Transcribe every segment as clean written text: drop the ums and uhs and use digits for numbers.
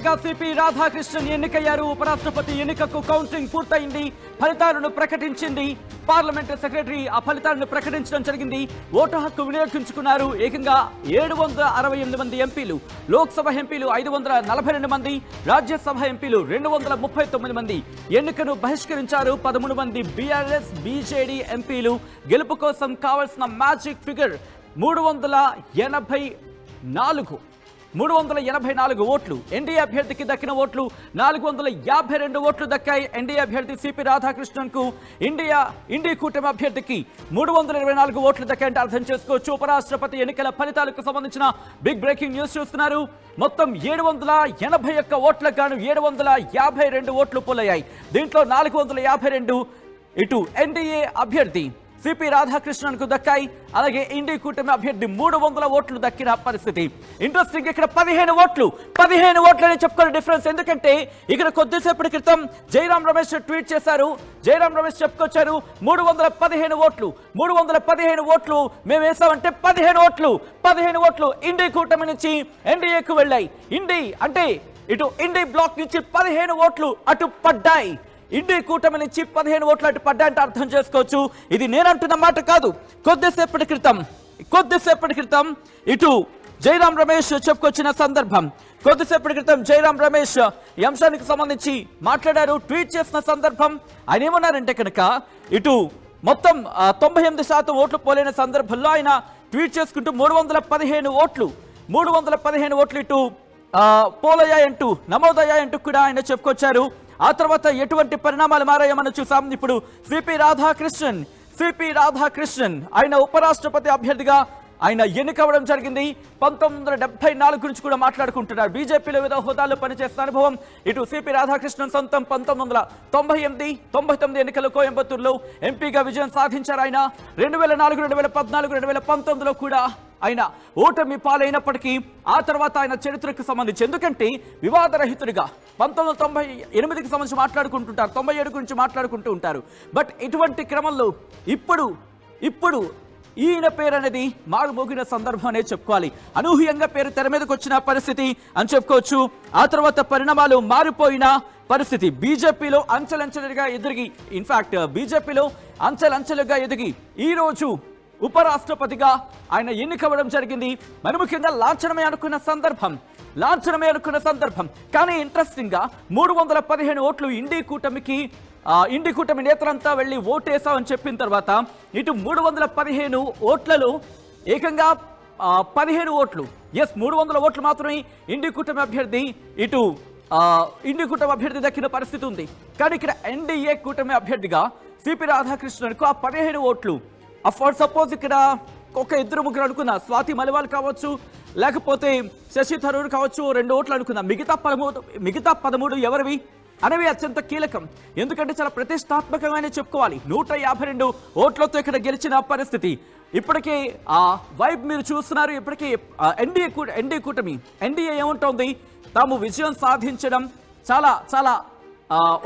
CP Radhakrishnan ఎన్నికయ్యారు. ఉపరాష్ట్రపతి ఎన్నికకు కౌంటింగ్ పూర్తయింది. ఫలితాలను ప్రకటించింది పార్లమెంట్ సెక్రటరీ. ఆ ఫలితాలను ప్రకటించడం జరిగింది. ఓటు హక్కు వినియోగించుకున్నారు ఏకంగా 768 మంది ఎంపీలు. లోక్సభ ఎంపీలు 542 మంది, రాజ్యసభ ఎంపీలు 239 మంది ఎన్నికను బహిష్కరించారు. 13 మంది బీఆర్ఎస్ బీజేడీ ఎంపీలు. గెలుపు కోసం కావాల్సిన మ్యాజిక్ ఫిగర్ 384 ఓట్లు. ఎన్డీఏ అభ్యర్థికి దక్కిన ఓట్లు 452 ఓట్లు దక్కాయి. ఎన్డీఏ అభ్యర్థి సిపి రాధాకృష్ణన్ కు ఇండి కూటమి అభ్యర్థికి 324 ఓట్లు దక్కాయంటే అర్థం చేసుకోవచ్చు. ఉపరాష్ట్రపతి ఎన్నికల ఫలితాలకు సంబంధించిన బిగ్ బ్రేకింగ్ న్యూస్ చూస్తున్నారు. మొత్తం 781 ఓట్లకు గాను 752 ఓట్లు పోలయ్యాయి. దీంట్లో 452 ఇటు ఎన్డీఏ అభ్యర్థి సిపి రాధాకృష్ణన్ కు దక్కాయి. అలాగే ఇండి కూటమి అభ్యర్థి 300 ఓట్లు దక్కిన పరిస్థితి. ఇంట్రెస్టింగ్, ఇక్కడ 15 ఓట్లు అని చెప్పుకోవాలి డిఫరెన్స్. ఎందుకంటే ఇక్కడ కొద్దిసేపటి క్రితం జయరాం రమేష్ ట్వీట్ చేశారు. జయరాం రమేష్ చెప్పుకొచ్చారు 315 ఓట్లు మేము వేసామంటే 15 ఓట్లు ఇండి కూటమి నుంచి ఎన్డీఏకు వెళ్ళాయి. ఇండి అంటే ఇటు ఇండి బ్లాక్ నుంచి 15 ఓట్లు అటు పడ్డాయి. ఇండి కూటమి నుంచి 15 ఓట్లు అటు పడ్డాయంటే అర్థం చేసుకోవచ్చు. ఇది నేనంటున్న మాట కాదు. కొద్దిసేపటి క్రితం ఇటు జయరాం రమేష్ చెప్పుకొచ్చిన సందర్భం. కొద్దిసేపటి క్రితం జయరాం రమేష్ ఈ అంశానికి సంబంధించి మాట్లాడారు. ట్వీట్ చేసిన సందర్భం ఆయన ఏమన్నారంటే కనుక ఇటు మొత్తం 98% ఓట్లు పోలైన సందర్భంలో ఆయన ట్వీట్ చేసుకుంటూ 315 ఓట్లు ఇటు పోలయ్యాయంటూ నమోదయ్యాయంటూ కూడా ఆయన చెప్పుకొచ్చారు. ఆ తర్వాత ఎటువంటి పరిణామాలు మారాయో మనం చూసాం. ఇప్పుడు సిపి రాధాకృష్ణన్ ఆయన ఉపరాష్ట్రపతి అభ్యర్థిగా ఆయన ఎన్నికవడం జరిగింది. 1974 గురించి కూడా మాట్లాడుకుంటున్నారు. బీజేపీలో వివిధ హోదాల్లో పనిచేసిన అనుభవం ఇటు సిపి రాధాకృష్ణన్ సొంతం. 1998, 99 ఎన్నికల్లో కోయంబత్తూరులో ఎంపీగా విజయం సాధించారు ఆయన. 2004, 2014, 2019లో కూడా ఆయన ఓటమి పాలైనప్పటికీ ఆ తర్వాత ఆయన చరిత్రకు సంబంధించి, ఎందుకంటే వివాదరహితుడిగా 1998కి సంబంధించి మాట్లాడుకుంటుంటారు, 97 గురించి మాట్లాడుకుంటూ ఉంటారు. బట్ ఇటువంటి క్రమంలో ఇప్పుడు ఈయన పేరు అనేది మారుమోగిన సందర్భం అనేది చెప్పుకోవాలి. అనూహ్యంగా పేరు తెర మీదకి వచ్చిన పరిస్థితి అని చెప్పుకోవచ్చు. ఆ తర్వాత పరిణామాలు మారిపోయిన పరిస్థితి. బీజేపీలో అంచెలంచెలుగా ఎదిగి ఈరోజు ఉపరాష్ట్రపతిగా ఆయన ఎన్నికవ్వడం జరిగింది. మరి ముఖ్యంగా లాంఛనమే అనుకున్న సందర్భం. కానీ ఇంట్రెస్టింగ్ గా 315 ఓట్లు ఇండి కూటమి నేతలంతా వెళ్ళి ఓటేసామని చెప్పిన తర్వాత ఇటు 315 ఓట్లలో ఏకంగా 15 ఓట్లు 300 ఓట్లు మాత్రమే ఇండి కూటమి అభ్యర్థి దక్కిన పరిస్థితి ఉంది. కానీ ఇక్కడ ఎన్డీఏ కూటమి అభ్యర్థిగా సిపి రాధాకృష్ణన్కు ఆ 15 ఓట్లు సపోజ్ ఇక్కడ ఒక 2-3 అనుకున్నా, స్వాతి మలివాల్ కావచ్చు, లేకపోతే శశి థరూర్ కావచ్చు, 2 ఓట్లు అనుకున్నా. మిగతా 13 ఎవరివి అనేవి అత్యంత కీలకం. ఎందుకంటే చాలా ప్రతిష్టాత్మకంగానే చెప్పుకోవాలి. 152 ఓట్లతో ఇక్కడ గెలిచిన పరిస్థితి. ఇప్పటికే ఆ వైబ్ మీరు చూస్తున్నారు. ఇప్పటికీ ఎన్డీఏ ఏముంటోంది, తాము విజయం సాధించడం చాలా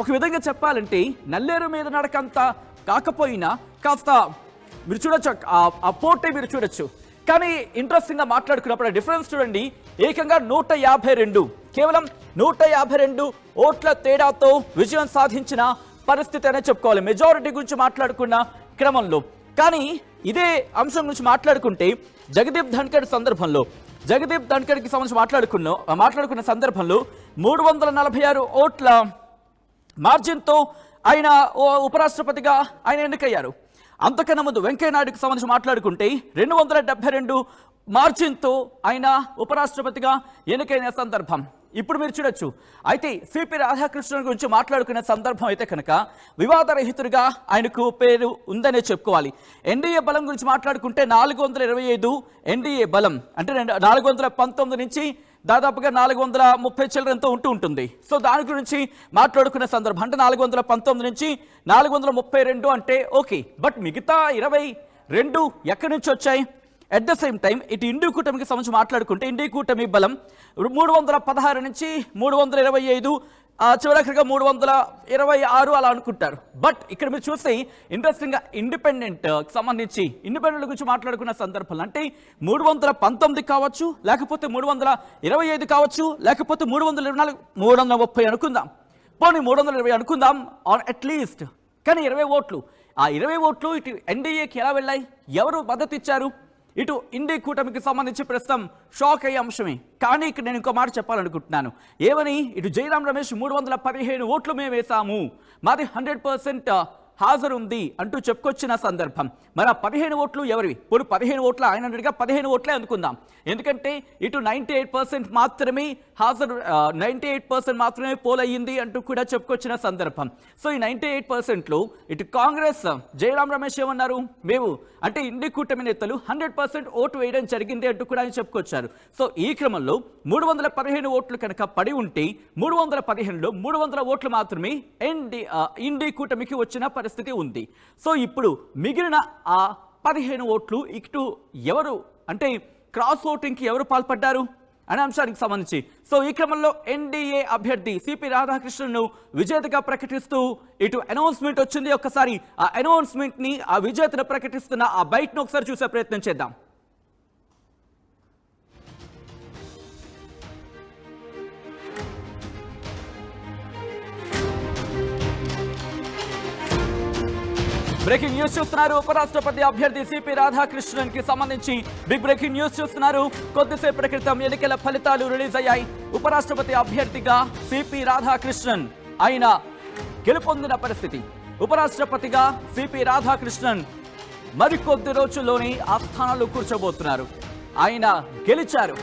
ఒక విధంగా చెప్పాలంటే నల్లేరు మీద నడకంత కాకపోయినా కాస్త మీరు చూడొచ్చు, ఆ పోటీ మీరు చూడొచ్చు. కానీ ఇంట్రెస్టింగ్ గా మాట్లాడుకున్నప్పుడు డిఫరెన్స్ చూడండి. ఏకంగా 152, కేవలం 152 ఓట్ల తేడాతో విజయం సాధించిన పరిస్థితి అనే చెప్పుకోవాలి మెజారిటీ గురించి మాట్లాడుకున్న క్రమంలో. కానీ ఇదే అంశం గురించి మాట్లాడుకుంటే జగదీప్ ధన్కడ్ కి సంబంధించి మాట్లాడుకున్న సందర్భంలో 346 ఓట్ల మార్జిన్తో ఆయన ఉపరాష్ట్రపతిగా ఆయన ఎన్నికయ్యారు. అంతకన్నా ముందు వెంకయ్యనాయుడుకి సంబంధించి మాట్లాడుకుంటే 272 మార్జిన్తో ఆయన ఉపరాష్ట్రపతిగా ఎన్నికైన సందర్భం ఇప్పుడు మీరు చూడొచ్చు. అయితే సిపి రాధాకృష్ణన్ గురించి మాట్లాడుకునే సందర్భం అయితే కనుక వివాదరహితుడిగా ఆయనకు పేరు ఉందనే చెప్పుకోవాలి. ఎన్డీఏ బలం గురించి మాట్లాడుకుంటే 425 ఎన్డీఏ బలం అంటే 419 నుంచి దాదాపుగా 430 చిల్లరంతో ఉంటుంది. సో దాని గురించి మాట్లాడుకునే సందర్భం అంటే 419 నుంచి 432 అంటే ఓకే. బట్ మిగతా 22 ఎక్కడి నుంచి వచ్చాయి? అట్ ద సేమ్ టైం ఇటు ఇండి కూటమికి సంబంధించి మాట్లాడుకుంటే ఇండి కూటమి బలం 316 నుంచి 325 చివరిగా 326 అలా అనుకుంటారు. బట్ ఇక్కడ మీరు చూస్తే ఇంట్రెస్టింగ్గా ఇండిపెండెంట్ సంబంధించి ఇండిపెండెంట్ గురించి మాట్లాడుకున్న సందర్భంలో అంటే 319 కావచ్చు, లేకపోతే 325 కావచ్చు, లేకపోతే 324, 330 అనుకుందాం, పోనీ 320 అనుకుందాం ఆన్ అట్లీస్ట్. కానీ 20 ఓట్లు, ఆ 20 ఓట్లు ఇటు ఎన్డీఏకి ఎలా వెళ్ళాయి, ఎవరు మద్దతు ఇచ్చారు, ఇటు ఇండి కూటమికి సంబంధించి ప్రస్తుతం షాక్ అయ్యే అంశమే. కానీ ఇక్కడ నేను ఇంకో మాట చెప్పాలనుకుంటున్నాను. ఏమని, ఇటు జయరాం రమేష్ 315 ఓట్లు మేము వేసాము, మాది 100% హాజరు ఉంది అంటూ చెప్పుకొచ్చిన సందర్భం. మరి ఆ 15 ఓట్లు ఎవరివి? ఇప్పుడు 15 ఓట్ల ఆయన అన్నట్టుగా 15 ఓట్లే అనుకుందాం. ఎందుకంటే ఇటు 98% మాత్రమే హాజరు, 98% మాత్రమే పోల్ అయ్యింది అంటూ కూడా చెప్పుకొచ్చిన సందర్భం. సో ఈ 98%లో ఇటు కాంగ్రెస్ జయరాం రమేష్ ఏమన్నారు, మేము అంటే ఇండి కూటమి నేతలు 100% ఓటు వేయడం జరిగింది అంటూ కూడా ఆయన చెప్పుకొచ్చారు. సో ఈ క్రమంలో 315 ఓట్లు కనుక పడి ఉంటే 315లో 300 ఓట్లు మాత్రమే ఇండి కూటమికి వచ్చిన పరిస్థితి ఉంది. సో ఇప్పుడు మిగిలిన ఆ 15 ఓట్లు ఇటు ఎవరు అంటే క్రాస్ ఓటింగ్కి ఎవరు పాల్పడ్డారు అనే అంశానికి సంబంధించి సో ఈ క్రమంలో ఎన్డీఏ అభ్యర్థి సిపి రాధాకృష్ణన్ను విజేతగా ప్రకటిస్తూ ఇటు అనౌన్స్మెంట్ వచ్చింది. ఒక్కసారి ఆ అనౌన్స్మెంట్ని, ఆ విజేతను ప్రకటిస్తున్న ఆ బైట్ను ఒకసారి చూసే ప్రయత్నం చేద్దాం. బ్రేకింగ్ న్యూస్ చూస్తున్నారు. ఉపరాష్ట్రపతి అభ్యర్థి సిపి రాధాకృష్ణన్ కి సంబంధించి బిగ్ బ్రేకింగ్ న్యూస్ చూస్తున్నారు. కొద్దిసేపటి క్రితం ఎన్నికల ఫలితాలు రిలీజ్ అయ్యాయి. ఉపరాష్ట్రపతి అభ్యర్థిగా సిపి రాధాకృష్ణన్ ఆయన గెలుపొందిన పరిస్థితి. ఉపరాష్ట్రపతిగా సిపి రాధాకృష్ణన్ మరికొద్ది రోజుల్లోనే ఆ స్థానాలు కూర్చోబోతున్నారు. ఆయన గెలిచారు.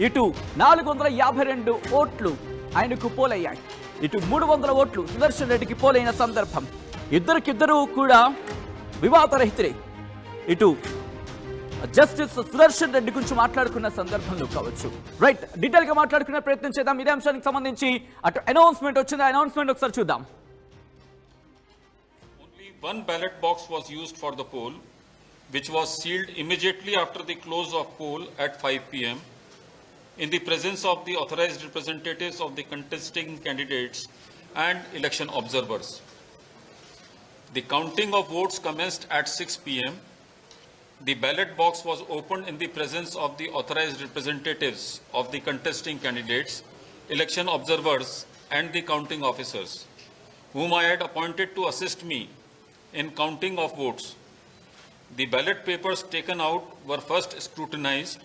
ఇటు 452 ఓట్లు ఆయనకు పోలయ్యాయి, ఇటు 300 ఓట్లు సుదర్శన్ రెడ్డికి పోలైన సందర్భం. ఇద్దరికిద్దరూ కూడా వివాదరహితులే. ఇటు జస్టిస్ సుదర్శన్ రెడ్డి గురించి మాట్లాడుకున్న సందర్భంలో కావచ్చు. రైట్, డీటెయిల్ గా మాట్లాడుకునే ప్రయత్నం చేద్దాం. ఇదే అంశానికి సంబంధించి అటు అనౌన్స్మెంట్ వచ్చింది, అనౌన్స్మెంట్ ఒకసారి చూద్దాం. Only one ballot box was used for the poll, which was sealed immediately after the close of poll at 5 p.m. in the presence of the authorized representatives of the contesting candidates and election observers. The counting of votes commenced at 6 p.m. The ballot box was opened in the presence of the authorized representatives of the contesting candidates, election observers, and the counting officers, whom I had appointed to assist me in counting of votes. The ballot papers taken out were first scrutinized.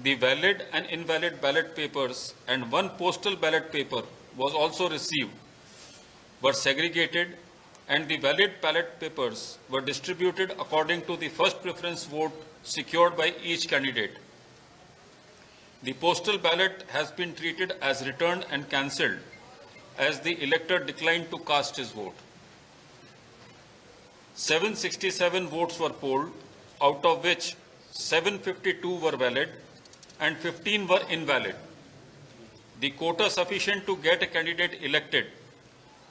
The valid and invalid ballot papers and one postal ballot paper was also received, were segregated, and the valid ballot papers were distributed according to the first preference vote secured by each candidate. The postal ballot has been treated as returned and cancelled as the elector declined to cast his vote. 767 votes were polled, out of which 752 were valid and 15 were invalid. The quota sufficient to get a candidate elected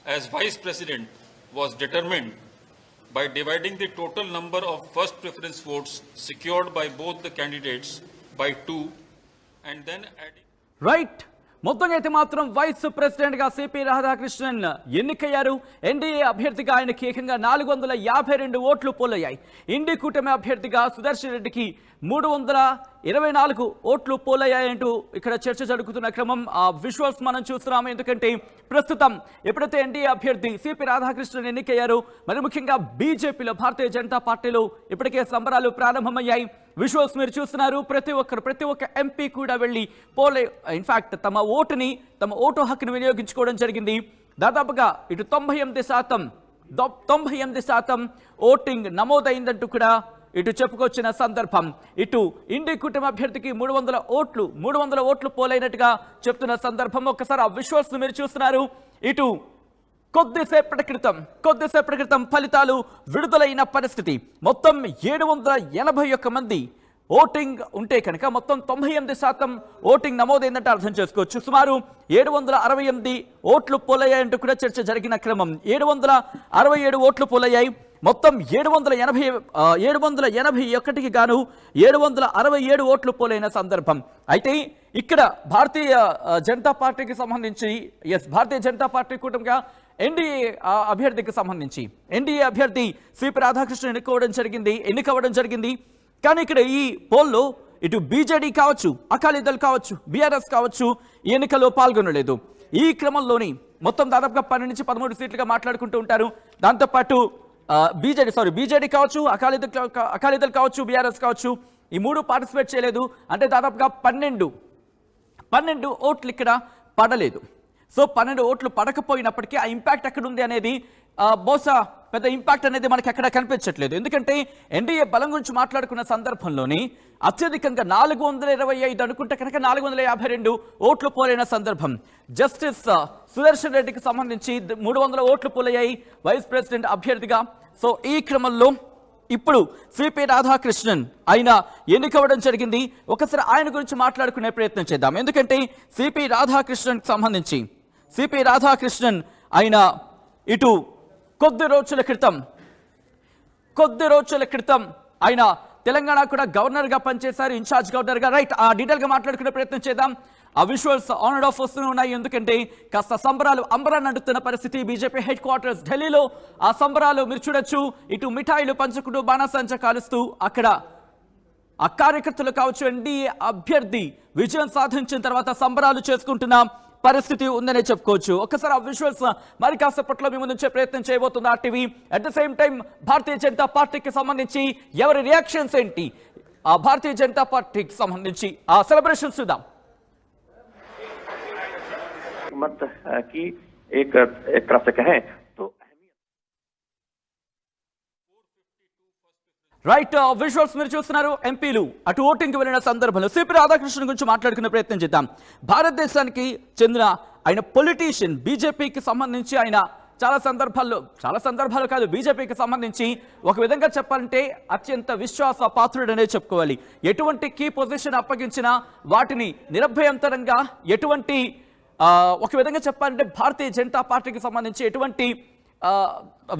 as vice president was determined by dividing the total number of first preference votes secured by both the candidates by 2 and then adding. Right. మొత్తంగా అయితే మాత్రం vice president గా CP Radhakrishnan ఎన్నికయ్యారు. NDA అభ్యర్థిగా ఆయనకి ఏకంగా 422 ఓట్లు పోలయ్యాయి. ఇండి కూటమి అభ్యర్థిగా సుదర్శన్ రెడ్డికి 324 ఓట్లు పోలయ్యాయంటూ ఇక్కడ చర్చ జరుగుతున్న క్రమం విజువల్స్ మనం చూస్తున్నాము. ఎందుకంటే ప్రస్తుతం ఎప్పుడైతే ఎన్డీఏ అభ్యర్థి సిపి రాధాకృష్ణన్ ఎన్నికయ్యారో మరి ముఖ్యంగా బీజేపీలో భారతీయ జనతా పార్టీలో ఇప్పటికే సంబరాలు ప్రారంభమయ్యాయి. విజువల్స్ మీరు చూస్తున్నారు. ప్రతి ఒక్క ఎంపీ కూడా వెళ్ళి ఇన్ఫాక్ట్ తమ ఓటు హక్కును వినియోగించుకోవడం జరిగింది. దాదాపుగా ఇటు 98% ఓటింగ్ నమోదైందంటూ కూడా ఇటు చెప్పుకొచ్చిన సందర్భం. ఇటు ఇండి కూటమి అభ్యర్థికి 300 ఓట్లు పోలైనట్టుగా చెప్తున్న సందర్భం. ఒక్కసారి ఆ విజువల్స్ మీరు చూస్తున్నారు. ఇటు కొద్దిసేపటి క్రితం ఫలితాలు విడుదలైన పరిస్థితి. మొత్తం 781 మంది ఓటింగ్ ఉంటే కనుక మొత్తం 98% ఓటింగ్ నమోదైందంటే అర్థం చేసుకోవచ్చు. సుమారు 768 ఓట్లు పోలయ్యాయంటూ కూడా చర్చ జరిగిన క్రమం. 767 ఓట్లు పోలయ్యాయి. మొత్తం 781కి గాను 767 ఓట్లు పోలైన సందర్భం. అయితే ఇక్కడ భారతీయ జనతా పార్టీకి సంబంధించి భారతీయ జనతా పార్టీ కూటమిగా ఎన్డీఏ అభ్యర్థికి సంబంధించి ఎన్డీఏ అభ్యర్థి సిపి రాధాకృష్ణన్ ఎన్నికవ్వడం జరిగింది. కానీ ఇక్కడ ఈ పోల్లో ఇటు బీజేడీ కావచ్చు, అకాలీదళ్ కావచ్చు, బీఆర్ఎస్ కావచ్చు ఈ ఎన్నికల్లో పాల్గొనలేదు. ఈ క్రమంలోని మొత్తం దాదాపుగా 12 నుంచి 13 సీట్లుగా మాట్లాడుకుంటూ ఉంటారు. దాంతోపాటు బీజేడీ కావచ్చు, అకాలీదళ్ కావచ్చు, బీఆర్ఎస్ కావచ్చు ఈ 3 పార్టిసిపేట్ చేయలేదు. అంటే దాదాపుగా 12 ఓట్లు ఇక్కడ పడలేదు. సో 12 ఓట్లు పడకపోయినప్పటికీ ఆ ఇంపాక్ట్ ఎక్కడ ఉంది అనేది బహుశా పెద్ద ఇంపాక్ట్ అనేది మనకి ఎక్కడ కనిపించట్లేదు. ఎందుకంటే ఎన్డీఏ బలం గురించి మాట్లాడుకున్న సందర్భంలోని అత్యధికంగా 425 అనుకుంటే కనుక 452 ఓట్లు పోలైన సందర్భం. జస్టిస్ సుదర్శన్ రెడ్డికి సంబంధించి 300 ఓట్లు పోలయ్యాయి వైస్ ప్రెసిడెంట్ అభ్యర్థిగా. సో ఈ క్రమంలో ఇప్పుడు సిపి రాధాకృష్ణన్ ఆయన ఎన్నికవ్వడం జరిగింది. ఒకసారి ఆయన గురించి మాట్లాడుకునే ప్రయత్నం చేద్దాం. ఎందుకంటే సిపి రాధాకృష్ణన్ ఆయన ఇటు కొద్ది రోజుల క్రితం ఆయన తెలంగాణ కూడా గవర్నర్గా పనిచేశారు, ఇన్ఛార్జ్ గవర్నర్గా. రైట్, ఆ డీటెయిల్గా మాట్లాడుకునే ప్రయత్నం చేద్దాం. ఆ విజువల్స్ ఆన్ అండ్ ఆఫ్ వస్తూనే ఉన్నాయి. ఎందుకంటే కాస్త సంబరాలు అంబరాన్ని అంటున్న పరిస్థితి బీజేపీ హెడ్ క్వార్టర్స్ ఢిల్లీలో. ఆ సంబరాలు మీరు చూడొచ్చు. ఇటు మిఠాయిలు పంచుకుంటూ బాణాసంచ కాలుస్తూ అక్కడ ఆ కార్యకర్తలు కావచ్చు, ఎన్డీఏ అభ్యర్థి విజయం సాధించిన తర్వాత సంబరాలు చేసుకుంటున్న పరిస్థితి ఉందనే చెప్పుకోవచ్చు. ఒక్కసారి ఆ విజువల్స్ మరి కాసేపట్లో మీ ముందు ఉంచే ప్రయత్నం చేయబోతుంది RTV. At the same time Bharatiya Janata పార్టీకి సంబంధించి ఎవరి రియాక్షన్స్ ఏంటి, ఆ భారతీయ జనతా పార్టీకి సంబంధించి ఆ సెలబ్రేషన్స్ చూద్దాం. मत की एक तरफ से कहें तो రైట్, విజువల్స్ మీరు చూస్తున్నారు. ఎంపీలు అటు ఓటింగ్కి వెళ్ళిన సందర్భంలో సిపి రాధాకృష్ణన్ గురించి మాట్లాడుకునే ప్రయత్నం చేద్దాం. భారతదేశానికి చెందిన ఆయన పొలిటీషియన్, బీజేపీకి సంబంధించి ఆయన చాలా సందర్భాలు కాదు, బీజేపీకి సంబంధించి ఒక విధంగా చెప్పాలంటే అత్యంత విశ్వాస పాత్రుడనే చెప్పుకోవాలి. ఎటువంటి కీ పొజిషన్ అప్పగించినా వాటిని నిరభ్యంతరంగా ఎటువంటి ఒక విధంగా చెప్పాలంటే భారతీయ జనతా పార్టీకి సంబంధించి ఎటువంటి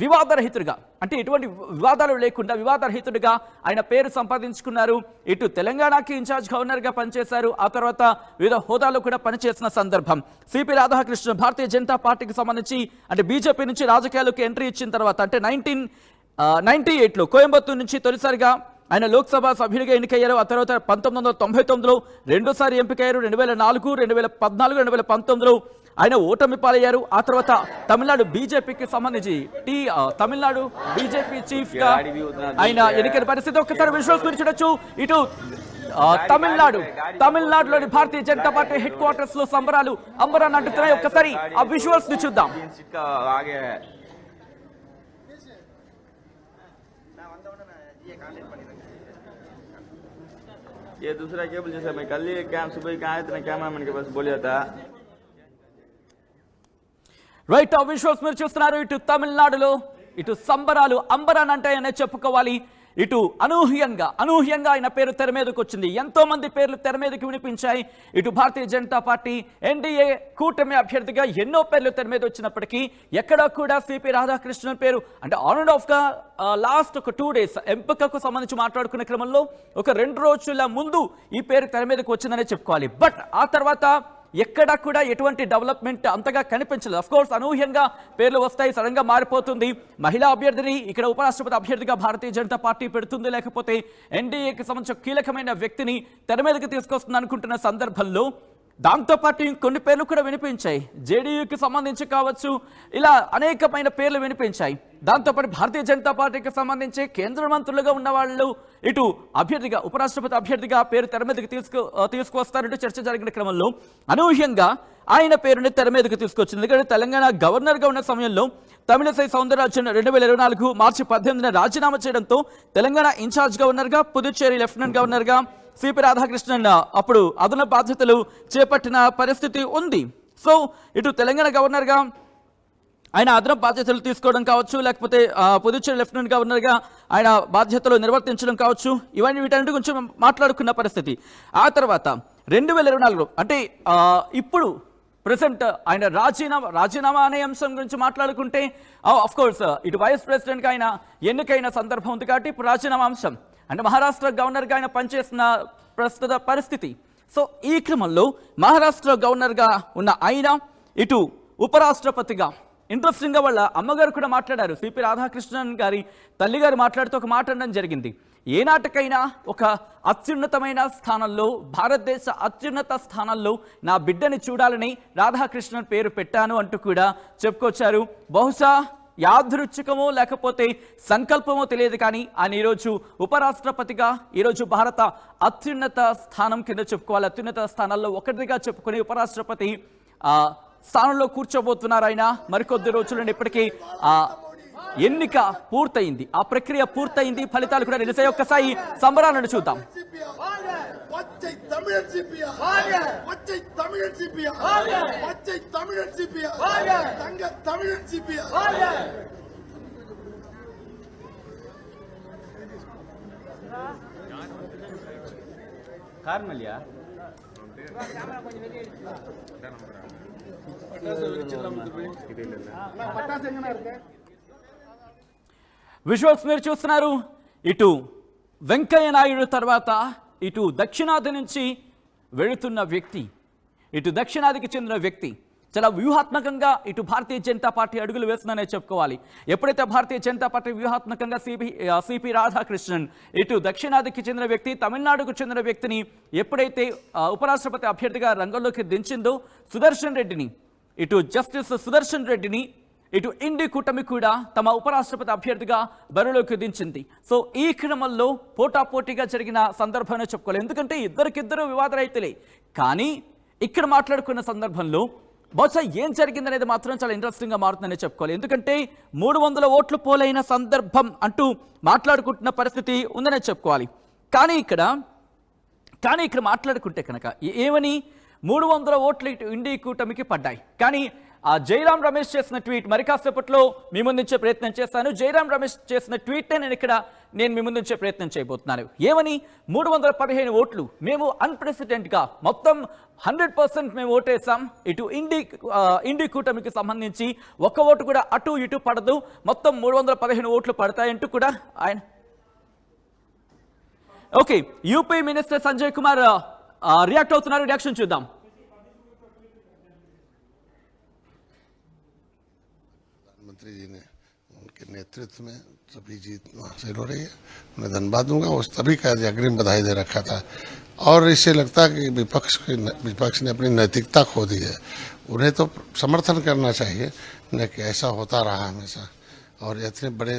వివాదరహితుడిగా, అంటే ఎటువంటి వివాదాలు లేకుండా వివాదరహితుడిగా ఆయన పేరు సంపాదించుకున్నారు. ఇటు తెలంగాణకి ఇన్ఛార్జ్ గవర్నర్గా పనిచేశారు, ఆ తర్వాత వివిధ హోదాలో కూడా పనిచేసిన సందర్భం. సిపి రాధాకృష్ణన్ భారతీయ జనతా పార్టీకి సంబంధించి అంటే బీజేపీ నుంచి రాజకీయాల్లోకి ఎంట్రీ ఇచ్చిన తర్వాత అంటే 1998లో కోయంబత్తూరు నుంచి తొలిసారిగా ఆయన లోక్సభ సభ్యుడిగా ఎన్నికయ్యారు. ఆ తర్వాత 1999లో రెండోసారి ఎంపికయ్యారు. 2004, 2014, 2019లో ఆయన ఓటమి పాలయ్యారు. ఆ తర్వాత తమిళనాడు బీజేపీకి సంబంధించి తమిళనాడు బీజేపీ చీఫ్ గా ఆయన ఎన్నికైన పరిస్థితి. ఒక్కసారి విజువల్స్ గురించి చూడొచ్చు. ఇటు తమిళనాడులోని Bharatiya Janata party head quarters లో సంబరాలు అంబరాన్ని అంటున్నాయి. ఒక్కసారి ఆ విజువల్స్ ని చూద్దాం. ये दूसरा केबल जैसे मैं कल ही सुबह कहा इतना कैमरामैन के पास बोलिया था. రైట్, ఆ విజువల్స్ మీరు చూస్తున్నారు. ఇటు తమిళనాడులో ఇటు సంబరాలు అంబరాన్ అంటాయనే చెప్పుకోవాలి. ఇటు అనూహ్యంగా ఆయన పేరు తెర మీదకి వచ్చింది. ఎంతో మంది పేర్లు తెర మీదకి వినిపించాయి. ఇటు భారతీయ జనతా పార్టీ ఎన్డీఏ కూటమి అభ్యర్థిగా ఎన్నో పేర్లు తెర మీద వచ్చినప్పటికీ ఎక్కడ కూడా సిపి రాధాకృష్ణన్ పేరు అంటే ఆన్ అండ్ ఆఫ్ గా లాస్ట్ ఒక 2 days ఎంపికకు సంబంధించి మాట్లాడుకునే క్రమంలో ఒక 2 రోజుల ముందు ఈ పేరు తెర మీదకి వచ్చిందనే చెప్పుకోవాలి. బట్ ఆ తర్వాత ఎక్కడ కూడా ఎటువంటి డెవలప్మెంట్ అంతగా కనిపించలేదు. అఫ్ కోర్స్ అనూహ్యంగా పేర్లు వస్తాయి, సడన్ గా మారిపోతుంది. మహిళా అభ్యర్థిని ఇక్కడ ఉపరాష్ట్రపతి అభ్యర్థిగా భారతీయ జనతా పార్టీ పెడుతుంది, లేకపోతే ఎన్డీఏకి సంబంధించిన కీలకమైన వ్యక్తిని తెర మీదకి తీసుకొస్తుంది అనుకుంటున్న సందర్భంలో దాంతోపాటు ఇంకొన్ని పేర్లు కూడా వినిపించాయి. జేడీయూకి సంబంధించి కావచ్చు, ఇలా అనేకమైన పేర్లు వినిపించాయి. దాంతోపాటు భారతీయ జనతా పార్టీకి సంబంధించి కేంద్ర మంత్రులుగా ఉన్న వాళ్ళు ఇటు అభ్యర్థిగా ఉపరాష్ట్రపతి అభ్యర్థిగా పేరు తెర మీదకి తీసుకువస్తారంటూ చర్చ జరిగిన క్రమంలో అనూహ్యంగా ఆయన పేరుని తెర మీదకి తీసుకొచ్చింది. ఎందుకంటే తెలంగాణ గవర్నర్గా ఉన్న సమయంలో తమిళసై సౌందరరాజన్ 2024 మార్చి 18న రాజీనామా చేయడంతో తెలంగాణ ఇన్ఛార్జ్ గవర్నర్గా, పుదుచ్చేరి లెఫ్టినెంట్ గవర్నర్గా సిపి రాధాకృష్ణన్ అప్పుడు అదనపు బాధ్యతలు చేపట్టిన పరిస్థితి ఉంది. సో ఇటు తెలంగాణ గవర్నర్గా ఆయన అదనపు బాధ్యతలు తీసుకోవడం కావచ్చు, లేకపోతే పుదుచ్చేరి లెఫ్టినెంట్ గవర్నర్గా ఆయన బాధ్యతలు నిర్వర్తించడం కావచ్చు, ఇవన్నీ వీటన్నిటి గురించి మాట్లాడుకున్న పరిస్థితి. ఆ తర్వాత 2024 అంటే ఇప్పుడు ప్రెసెంట్ ఆయన రాజీనామా అనే అంశం గురించి మాట్లాడుకుంటే ఆఫ్ కోర్స్ ఇటు వైస్ ప్రెసిడెంట్గా ఆయన ఎన్నికైన సందర్భం ఉంది కాబట్టి ఇప్పుడు రాజీనామా అంశం అంటే మహారాష్ట్ర గవర్నర్గా ఆయన పనిచేసిన ప్రస్తుత పరిస్థితి. సో ఈ క్రమంలో మహారాష్ట్ర గవర్నర్గా ఉన్న ఆయన ఇటు ఉపరాష్ట్రపతిగా ఇంట్రెస్టింగ్గా వాళ్ళ అమ్మగారు కూడా మాట్లాడారు. సిపి రాధాకృష్ణన్ గారి తల్లిగారు మాట్లాడుతూ ఒక మాట అనడం జరిగింది. ఏనాటికైనా ఒక అత్యున్నతమైన స్థానంలో, భారతదేశ అత్యున్నత స్థానంలో నా బిడ్డని చూడాలని రాధాకృష్ణన్ పేరు పెట్టాను అంటూ కూడా చెప్పుకొచ్చారు. బహుశా యాదృచ్ఛికమో లేకపోతే సంకల్పమో తెలియదు కానీ ఆయన ఈరోజు ఉపరాష్ట్రపతిగా ఈరోజు భారత అత్యున్నత స్థానం కింద చెప్పుకోవాలి. అత్యున్నత స్థానాల్లో ఒకటిగా చెప్పుకుని ఉపరాష్ట్రపతి స్థానంలో కూర్చోబోతున్నారు ఆయన. మరికొద్ది రోజుల్లో ఇప్పటికీ ఎన్నిక పూర్తయింది, ఆ ప్రక్రియ పూర్తయింది, ఫలితాలు కూడా రిలీజ్ అయ్యి ఒక్కసారి సంబరాలను చూద్దాం. విజువల్స్ మీరు చూస్తున్నారు. ఇటు వెంకయ్య నాయుడు తర్వాత ఇటు దక్షిణాది నుంచి వెళుతున్న వ్యక్తి, ఇటు దక్షిణాదికి చెందిన వ్యక్తి చాలా వ్యూహాత్మకంగా ఇటు భారతీయ జనతా పార్టీ అడుగులు వేస్తుందనే చెప్పుకోవాలి. ఎప్పుడైతే భారతీయ జనతా పార్టీ వ్యూహాత్మకంగా సిపి రాధాకృష్ణన్ ఇటు దక్షిణాదికి చెందిన వ్యక్తి, తమిళనాడుకు చెందిన వ్యక్తిని ఎప్పుడైతే ఉపరాష్ట్రపతి అభ్యర్థిగా రంగంలోకి దించిందో సుదర్శన్ రెడ్డిని, ఇటు జస్టిస్ సుదర్శన్ రెడ్డిని ఇటు ఇండి కూటమి కూడా తమ ఉపరాష్ట్రపతి అభ్యర్థిగా బరిలోకి దించింది. సో ఈ క్రమంలో పోటాపోటీగా జరిగిన సందర్భాన్ని చెప్పుకోవాలి. ఎందుకంటే ఇద్దరికిద్దరు వివాద రైతులే, కానీ ఇక్కడ మాట్లాడుకున్న సందర్భంలో బహుశా ఏం జరిగిందనేది మాత్రం చాలా ఇంట్రెస్టింగ్గా మారుతుందని చెప్పుకోవాలి. ఎందుకంటే 300 ఓట్లు పోలైన సందర్భం అంటూ మాట్లాడుకుంటున్న పరిస్థితి ఉందనే చెప్పుకోవాలి. కానీ ఇక్కడ మాట్లాడుకుంటే కనుక ఏమని 300 ఓట్లు ఇటు ఇండి కూటమికి పడ్డాయి. కానీ జైరాం రమేష్ చేసిన ట్వీట్ మరి కాసేపట్లో మీ ముందుంచే ప్రయత్నం చేస్తాను. జైరాం రమేష్ చేసిన ట్వీట్నే నేను మీ ముందుంచే ప్రయత్నం చేయబోతున్నాను. ఏమని 315 ఓట్లు మేము అన్ప్రెసిడెంట్గా మొత్తం 100% మేము ఓటేసాం. ఇటు ఇండి కూటమికి సంబంధించి ఒక్క ఓటు కూడా అటు ఇటు పడదు, మొత్తం 315 ఓట్లు పడతాయంటూ కూడా ఆయన. Okay, UP minister Sanjay Kumar react అవుతున్నారు. రియాక్షన్ చూద్దాం. प्रधानमंत्री जी ने उनके नेतृत्व में सभी जीत हासिल हो रही है, उन्हें धन्यवाद दूंगा. वो सभी का अग्रिम बधाई दे रखा था और इससे लगता है कि विपक्ष ने अपनी नैतिकता खो दी है. उन्हें तो समर्थन करना चाहिए, न कि ऐसा होता रहा हमेशा. और इतने बड़े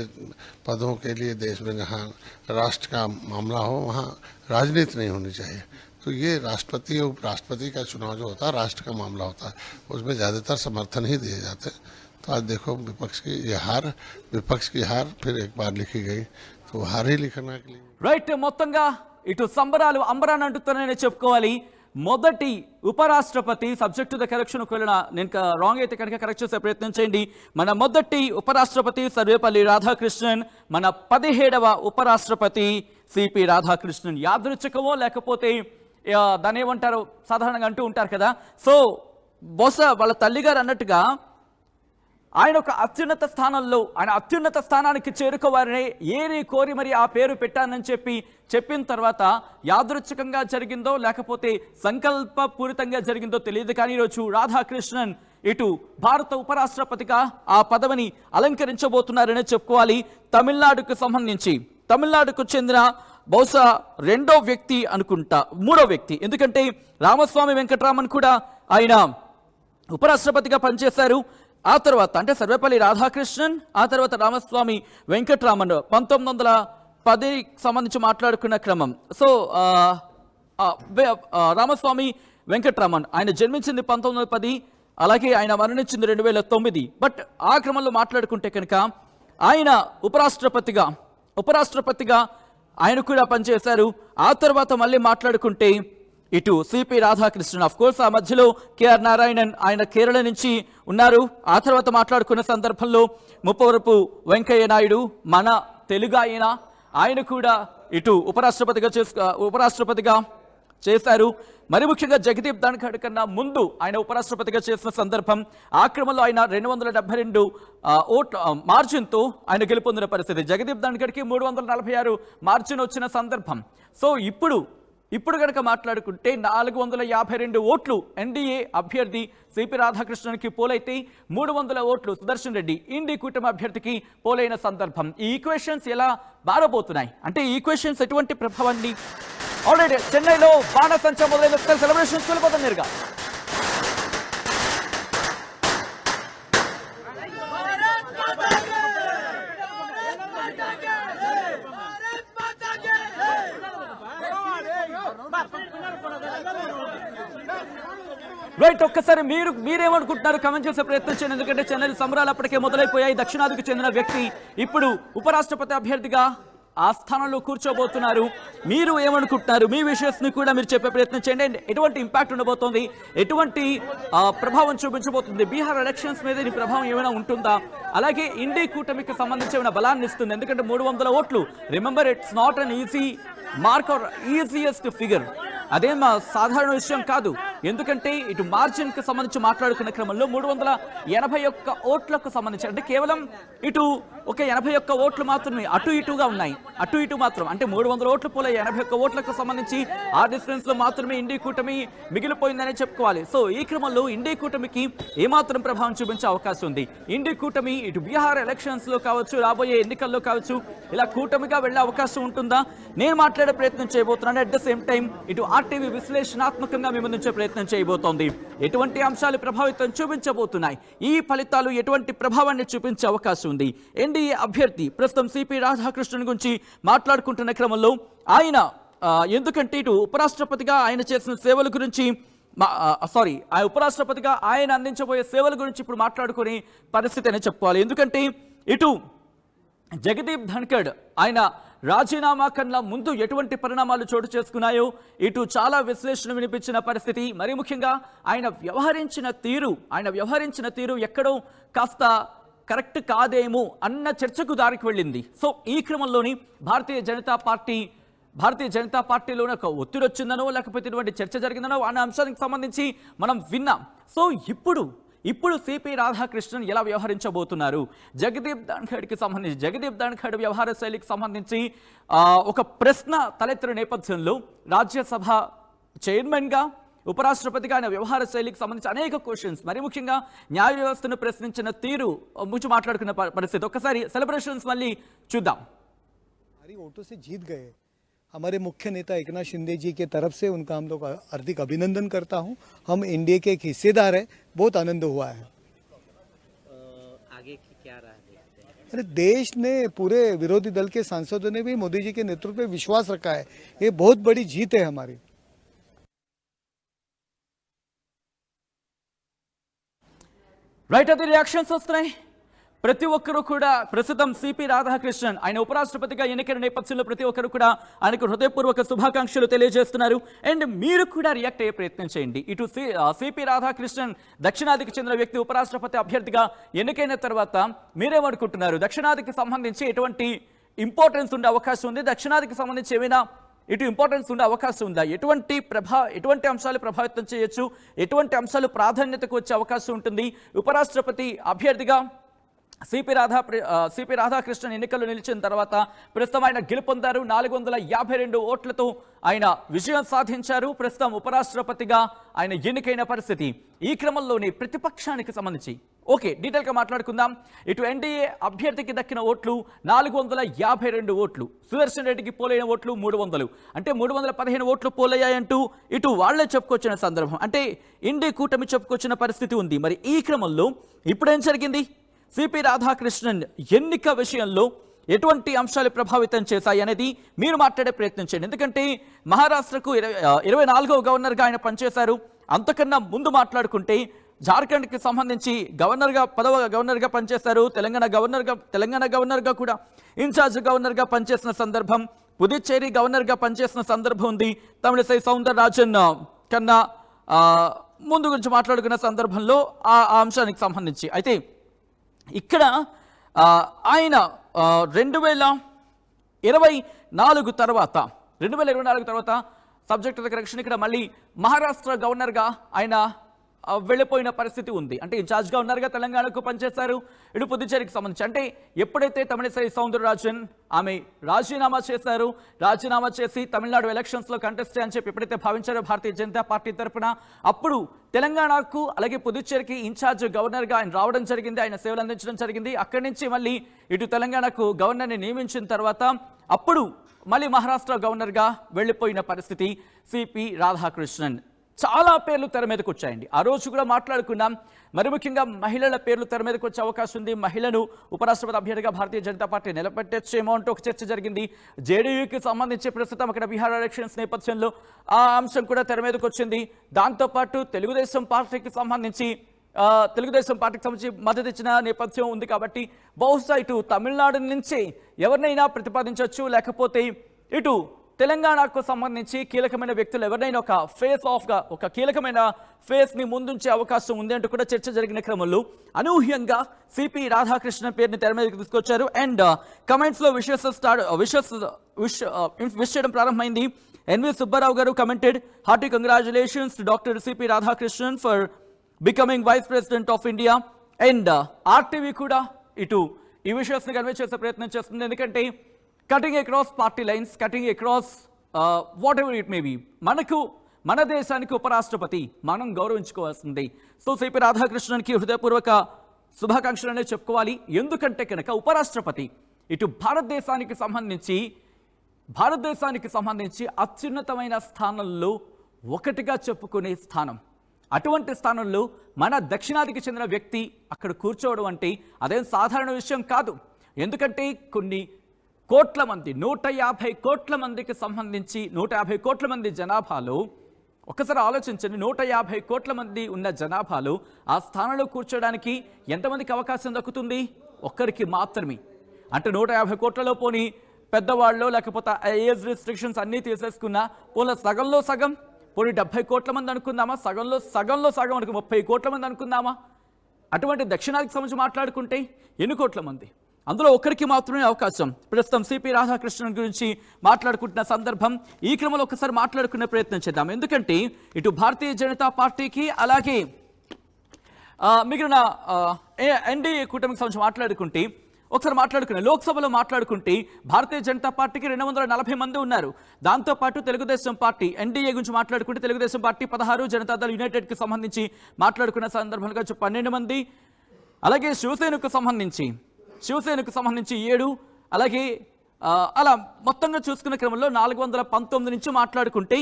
पदों के लिए देश में जहाँ राष्ट्र का मामला हो वहाँ राजनीति नहीं होनी चाहिए. तो ये राष्ट्रपति और उपराष्ट्रपति का चुनाव जो होता है राष्ट्र का मामला होता है, उसमें ज़्यादातर समर्थन ही दिए जाते हैं. तो आज देखो विपक्ष की हार फिर एक बार लिखी गई, तो हार ही लिखना के लिए రైట్. మొత్తంగా ఇటు సంబరాలు అంబరాన్ని అంటున్నాయని చెప్పుకోవాలి. మొదటి ఉపరాష్ట్రపతి సబ్జెక్ట్ టు ద కరెక్షన్, ఒకవేళ నేను రాంగ్ అయితే కనుక కరెక్ట్ చేసే ప్రయత్నం చేయండి. మన మొదటి ఉపరాష్ట్రపతి సర్వేపల్లి రాధాకృష్ణన్, మన 17వ ఉపరాష్ట్రపతి సిపి రాధాకృష్ణన్. యాదృచ్ఛికమో లేకపోతే దాన్ని ఏమంటారు సాధారణంగా అంటూ ఉంటారు కదా. సో బహుశా వాళ్ళ తల్లిగారు అన్నట్టుగా ఆయన ఒక అత్యున్నత స్థానంలో, ఆయన అత్యున్నత స్థానానికి చేరుకోవాలని ఏరి కోరి మరి ఆ పేరు పెట్టానని చెప్పిన తర్వాత యాదృచ్ఛికంగా జరిగిందో లేకపోతే సంకల్పపూరితంగా జరిగిందో తెలియదు. కానీ ఈరోజు రాధాకృష్ణన్ ఇటు భారత ఉపరాష్ట్రపతిగా ఆ పదవిని అలంకరించబోతున్నారనే చెప్పుకోవాలి. తమిళనాడుకు చెందిన బహుశా రెండో వ్యక్తి అనుకుంటా, మూడో వ్యక్తి, ఎందుకంటే రామస్వామి వెంకటరామన్ కూడా ఆయన ఉపరాష్ట్రపతిగా పనిచేశారు. ఆ తర్వాత అంటే సర్వేపల్లి రాధాకృష్ణన్, ఆ తర్వాత రామస్వామి వెంకటరామన్ 1910 సంబంధించి మాట్లాడుకున్న క్రమం. సో రామస్వామి వెంకటరామన్ ఆయన జన్మించింది 1910, అలాగే ఆయన మరణించింది 2009. బట్ ఆ క్రమంలో మాట్లాడుకుంటే కనుక ఆయన ఉపరాష్ట్రపతిగా ఆయన కూడా పనిచేశారు. ఆ తర్వాత మళ్ళీ మాట్లాడుకుంటే ఇటు సిపి రాధాకృష్ణన్, ఆఫ్ కోర్స్ ఆ మధ్యలో కేఆర్ నారాయణన్ ఆయన కేరళ నుంచి ఉన్నారు. ఆ తర్వాత మాట్లాడుకున్న సందర్భంలో ముప్పవరపు వెంకయ్య నాయుడు మన తెలుగు ఆయన కూడా ఇటు ఉపరాష్ట్రపతిగా చేశారు. మరి ముఖ్యంగా జగదీప్ ధన్ఖడ్ కన్నా ముందు ఆయన ఉపరాష్ట్రపతిగా చేసిన సందర్భం ఆ క్రమంలో ఆయన 272 ఓట్ల మార్జిన్తో ఆయన గెలుపొందిన పరిస్థితి. జగదీప్ ధన్ఖడ్కి 346 మార్జిన్ వచ్చిన సందర్భం. సో ఇప్పుడు కనుక మాట్లాడుకుంటే 452 ఓట్లు ఎన్డీఏ అభ్యర్థి సిపి రాధాకృష్ణన్కి పోలైతే 300 ఓట్లు సుదర్శన్ రెడ్డి ఇండి కూటమి అభ్యర్థికి పోలైన సందర్భం. ఈ ఈక్వేషన్స్ ఎలా మారబోతున్నాయి అంటే ఈ ఈక్వేషన్స్ ఎటువంటి ప్రభావాన్ని ఆల్రెడీ చెన్నైలో బాణసంచా మొదలైన సెలబ్రేషన్స్ వెళ్ళిపోతాం నేరుగా. రైట్, ఒక్కసారి మీరేమనుకుంటున్నారు కమెంట్ చేసే ప్రయత్నం చేయండి. ఎందుకంటే చెన్నై సంబరాలు అప్పటికే మొదలైపోయాయి. దక్షిణాదికి చెందిన వ్యక్తి ఇప్పుడు ఉపరాష్ట్రపతి అభ్యర్థిగా ఆ స్థానంలో కూర్చోబోతున్నారు. మీరు ఏమనుకుంటున్నారు? మీ విషయస్ ని కూడా మీరు చెప్పే ప్రయత్నం చేయండి. ఎటువంటి ఇంపాక్ట్ ఉండబోతోంది, ఎటువంటి ప్రభావం చూపించబోతుంది, బీహార్ ఎలక్షన్స్ మీద ఈ ప్రభావం ఏమైనా ఉంటుందా, అలాగే ఇండి కూటమికి సంబంధించి ఏమైనా బలాన్ని ఇస్తుంది? ఎందుకంటే 300 ఓట్లు, remember it's not an easy mark or easiest figure, అదేం సాధారణ విషయం కాదు. ఎందుకంటే ఇటు మార్జిన్కి సంబంధించి మాట్లాడుకున్న క్రమంలో 381 ఓట్లకు సంబంధించి అంటే కేవలం ఇటు ఒక 81 ఓట్లు మాత్రమే అటు ఇటుగా ఉన్నాయి. అటు ఇటు మాత్రం అంటే 300 ఓట్లు పోలే 81 ఓట్లకు సంబంధించి ఆ డిఫరెన్స్ లో మాత్రమే ఇండి కూటమి మిగిలిపోయిందని చెప్పుకోవాలి. సో ఈ క్రమంలో ఇండి కూటమికి ఏమాత్రం ప్రభావం చూపించే అవకాశం ఉంది? ఇండి కూటమి ఇటు బీహార్ ఎలక్షన్స్ లో కావచ్చు, రాబోయే ఎన్నికల్లో కావచ్చు, ఇలా కూటమిగా వెళ్లే అవకాశం ఉంటుందా? నేను మాట్లాడే ప్రయత్నం చేయబోతున్నాను. అట్ ద సేమ్ టైం ఇటు ఆర్టీవీ విశ్లేషణాత్మకంగా మీ ముందుంచే ప్రయత్నం చేయబోతోంది. ఎటువంటి అంశాలు ప్రభావితం చూపించబోతున్నాయి, ఈ ఫలితాలు ఎటువంటి ప్రభావాన్ని చూపించే అవకాశం ఉంది? ఎన్డీఏ అభ్యర్థి ప్రస్తుతం సిపి రాధాకృష్ణన్ గురించి మాట్లాడుకుంటున్న క్రమంలో ఆయన ఎందుకంటే ఇటు ఉపరాష్ట్రపతిగా ఆయన చేసిన సేవల గురించి ఆ ఉపరాష్ట్రపతిగా ఆయన అందించబోయే సేవల గురించి ఇప్పుడు మాట్లాడుకునే పరిస్థితి అని చెప్పుకోవాలి. ఎందుకంటే ఇటు జగదీప్ ధన్ఖడ్ ఆయన రాజీనామా కన్నా ముందు ఎటువంటి పరిణామాలు చోటు చేసుకున్నాయో ఇటు చాలా విశ్లేషణ వినిపించిన పరిస్థితి. మరి ముఖ్యంగా ఆయన వ్యవహరించిన తీరు ఎక్కడో కాస్త కరెక్ట్ కాదేమో అన్న చర్చకు దారికి వెళ్ళింది. సో ఈ క్రమంలోని భారతీయ జనతా పార్టీలోనే ఒక ఒత్తిడి వచ్చిందనో లేకపోతే ఇటువంటి చర్చ జరిగిందనో అన్న అంశానికి సంబంధించి మనం విన్నాం. సో ఇప్పుడు సిపి రాధాకృష్ణన్ ఎలా వ్యవహరించబోతున్నారు? జగదీప్ ధన్ఖడ్ వ్యవహార శైలికి సంబంధించి ఒక ప్రశ్న తలెత్తిన నేపథ్యంలో రాజ్యసభ చైర్మన్గా ఉపరాష్ట్రపతిగా ఆయన వ్యవహార శైలికి సంబంధించి అనేక క్వశ్చన్స్, మరి ముఖ్యంగా న్యాయ వ్యవస్థను ప్రశ్నించిన తీరు గురించి మాట్లాడుకున్న పరిస్థితి. ఒకసారి సెలబ్రేషన్స్ మళ్ళీ చూద్దాం. वोटों से जीत गए हमारे मुख्य नेता एकनाथ शिंदे जी के तरफ से उनका हम लोग हार्दिक अभिनंदन करता हूं. हम एनडीए के एक हिस्सेदार है, बहुत आनंद हुआ है. आगे की क्या राह देखते हैं? अरे देश ने, पूरे विरोधी दल के सांसदों ने भी मोदी जी के नेतृत्व पे विश्वास रखा है. ये बहुत बड़ी जीत है हमारी. రైట్, అది రియాక్షన్స్ వస్తున్నాయి. ప్రతి ఒక్కరూ కూడా ప్రస్తుతం సిపి రాధాకృష్ణన్ ఆయన ఉపరాష్ట్రపతిగా ఎన్నికైన నేపథ్యంలో ప్రతి ఒక్కరు కూడా ఆయనకు హృదయపూర్వక శుభాకాంక్షలు తెలియజేస్తున్నారు. అండ్ మీరు కూడా రియాక్ట్ అయ్యే ప్రయత్నం చేయండి. ఇటు సిపి రాధాకృష్ణన్ దక్షిణాదికి చెందిన వ్యక్తి ఉపరాష్ట్రపతి అభ్యర్థిగా ఎన్నికైన తర్వాత మీరేమనుకుంటున్నారు? దక్షిణాదికి సంబంధించి ఎటువంటి ఇంపార్టెన్స్ ఉండే అవకాశం ఉంది? దక్షిణాదికి సంబంధించి ఏమైనా ఇటు ఇంపార్టెన్స్ ఉండే అవకాశం ఉందా? ఎటువంటి అంశాలు ప్రభావితం చేయొచ్చు? ఎటువంటి అంశాలు ప్రాధాన్యతకు వచ్చే అవకాశం ఉంటుంది? ఉపరాష్ట్రపతి అభ్యర్థిగా సిపి రాధాకృష్ణన్ ఎన్నికల్లో నిలిచిన తర్వాత ప్రస్తుతం ఆయన గెలుపొందారు. 452 ఓట్లతో ఆయన విజయం సాధించారు. ప్రస్తుతం ఉపరాష్ట్రపతిగా ఆయన ఎన్నికైన పరిస్థితి. ఈ క్రమంలోనే ప్రతిపక్షానికి సంబంధించి డీటెయిల్గా మాట్లాడుకుందాం. ఇటు ఎన్డీఏ అభ్యర్థికి దక్కిన ఓట్లు 452 ఓట్లు, సుదర్శన్ రెడ్డికి పోలైన ఓట్లు 300, అంటే 315 ఓట్లు పోలయ్యాయంటూ ఇటు వాళ్లే చెప్పుకొచ్చిన సందర్భం, అంటే ఇండి కూటమి చెప్పుకొచ్చిన పరిస్థితి ఉంది. మరి ఈ క్రమంలో ఇప్పుడేం జరిగింది? సిపి రాధాకృష్ణన్ ఎన్నిక విషయంలో ఎటువంటి అంశాలు ప్రభావితం చేశాయి అనేది మీరు మాట్లాడే ప్రయత్నం చేయండి. ఎందుకంటే మహారాష్ట్రకు 24వ గవర్నర్గా ఆయన పనిచేశారు. అంతకన్నా ముందు మాట్లాడుకుంటే జార్ఖండ్కి సంబంధించి పదవ గవర్నర్గా పనిచేశారు. తెలంగాణ గవర్నర్గా కూడా ఇన్ఛార్జ్ గవర్నర్గా పనిచేసిన సందర్భం, పుదుచ్చేరి గవర్నర్గా పనిచేసిన సందర్భం ఉంది. తమిళిసై సౌందరరాజన్ కన్నా ముందు గురించి మాట్లాడుకున్న సందర్భంలో ఆ అంశానికి సంబంధించి అయితే ఇక్కడ ఆయన 2024 తర్వాత సబ్జెక్ట్ కరెక్షన్. ఇక్కడ మళ్ళీ మహారాష్ట్ర గవర్నర్గా ఆయన వెళ్ళిపోయిన పరిస్థితి ఉంది. అంటే ఇన్ఛార్జ్గా ఉన్నారుగా, తెలంగాణకు పనిచేశారు. ఇటు పుదుచ్చేరికి సంబంధించి అంటే ఎప్పుడైతే తమిళిసై సౌందరరాజన్ ఆమె రాజీనామా చేశారు, రాజీనామా చేసి తమిళనాడు ఎలక్షన్స్లో కంటెస్ట్ అని చెప్పి ఎప్పుడైతే భావించారో భారతీయ జనతా పార్టీ తరఫున, అప్పుడు తెలంగాణకు అలాగే పుదుచ్చేరికి ఇన్ఛార్జ్ గవర్నర్గా ఆయన రావడం జరిగింది, ఆయన సేవలు అందించడం జరిగింది. అక్కడి నుంచి మళ్ళీ ఇటు తెలంగాణకు గవర్నర్ని నియమించిన తర్వాత అప్పుడు మళ్ళీ మహారాష్ట్ర గవర్నర్గా వెళ్ళిపోయిన పరిస్థితి సిపి రాధాకృష్ణన్. చాలా పేర్లు తెర మీదకి వచ్చాయండి. ఆ రోజు కూడా మాట్లాడుకున్నాం. మరి ముఖ్యంగా మహిళల పేర్లు తెర మీదకి వచ్చే అవకాశం ఉంది. మహిళను ఉపరాష్ట్రపతి అభ్యర్థిగా భారతీయ జనతా పార్టీ నిలబెట్టచ్చేమో అంటూ ఒక చర్చ జరిగింది. జేడీయూకి సంబంధించి ప్రస్తుతం అక్కడ బీహార్ ఎలక్షన్స్ నేపథ్యంలో ఆ అంశం కూడా తెర మీదకి వచ్చింది. దాంతోపాటు తెలుగుదేశం పార్టీకి సంబంధించి మద్దతు ఇచ్చిన నేపథ్యం ఉంది. కాబట్టి బహుశా ఇటు తమిళనాడు నుంచి ఎవరినైనా ప్రతిపాదించవచ్చు, లేకపోతే ఇటు తెలంగాణకు సంబంధించి కీలకమైన వ్యక్తులు ఎవరినైనా ఒక ఫేస్ ఆఫ్గా ఒక కీలకమైన ఫేస్ని ముందుంచే అవకాశం ఉంది అంటూ కూడా చర్చ జరిగిన క్రమంలో అనూహ్యంగా సిపి రాధాకృష్ణ పేరుని తెర మీదకి తీసుకొచ్చారు. అండ్ కమెంట్స్లో విష్ చేయడం ప్రారంభమైంది. NV Subbarao garu commented, hearty congratulations to doctor CP Radhakrishnan for becoming vice president of India. And RTV కూడా ఇటు ఈ విషయాన్ని కన్వే చేసే ప్రయత్నం చేస్తుంది. ఎందుకంటే cutting across party lines, cutting across whatever it may be, మన దేశానికి ఉపరాష్ట్రపతి, మనం గౌరవించుకోవాల్సింది. సో సిపి రాధాకృష్ణన్కి హృదయపూర్వక శుభాకాంక్షలనే చెప్పుకోవాలి. ఎందుకంటే కనుక ఉపరాష్ట్రపతి ఇటు భారతదేశానికి సంబంధించి అత్యున్నతమైన స్థానంలో ఒకటిగా చెప్పుకునే స్థానం. అటువంటి స్థానంలో మన దక్షిణాదికి చెందిన వ్యక్తి అక్కడ కూర్చోవడం అంటే అదేం సాధారణ విషయం కాదు. ఎందుకంటే కొన్ని కోట్ల మంది, 150 కోట్ల మందికి సంబంధించి 150 కోట్ల మంది జనాభాలో, ఒకసారి ఆలోచించండి, 150 కోట్ల మంది ఉన్న జనాభాలో ఆ స్థానంలో కూర్చోడానికి ఎంతమందికి అవకాశం దక్కుతుంది? ఒక్కరికి మాత్రమే. అంటే 150 కోట్లలో పోనీ పెద్దవాళ్ళు లేకపోతే ఏజ్ రిస్ట్రిక్షన్స్ అన్నీ తీసేసుకున్నా పోనీ సగంలో సగం, పోనీ 70 కోట్ల మంది అనుకుందామా, సగంలో సగం అనుకు 30 కోట్ల మంది అనుకుందామా? అటువంటి దక్షిణాదికి సంబంధించి మాట్లాడుకుంటే ఎన్ని కోట్ల మంది? అందులో ఒక్కరికి మాత్రమే అవకాశం. ప్రస్తుతం సిపి రాధాకృష్ణన్ గురించి మాట్లాడుకుంటున్న సందర్భం. ఈ క్రమంలో ఒకసారి మాట్లాడుకునే ప్రయత్నం చేద్దాం. ఎందుకంటే ఇటు భారతీయ జనతా పార్టీకి అలాగే మిగిలిన ఎన్డీఏ కూటమికి సంబంధించి మాట్లాడుకుంటే లోక్సభలో మాట్లాడుకుంటే భారతీయ జనతా పార్టీకి 240 మంది ఉన్నారు. దాంతోపాటు తెలుగుదేశం పార్టీ ఎన్డీఏ గురించి మాట్లాడుకుంటే తెలుగుదేశం పార్టీ 16, జనతాదళ్ యునైటెడ్కి సంబంధించి మాట్లాడుకున్న సందర్భంగా 12 మంది, అలాగే శివసేనకు సంబంధించి 7, అలాగే అలా మొత్తంగా చూసుకునే క్రమంలో 419 నుంచి మాట్లాడుకుంటే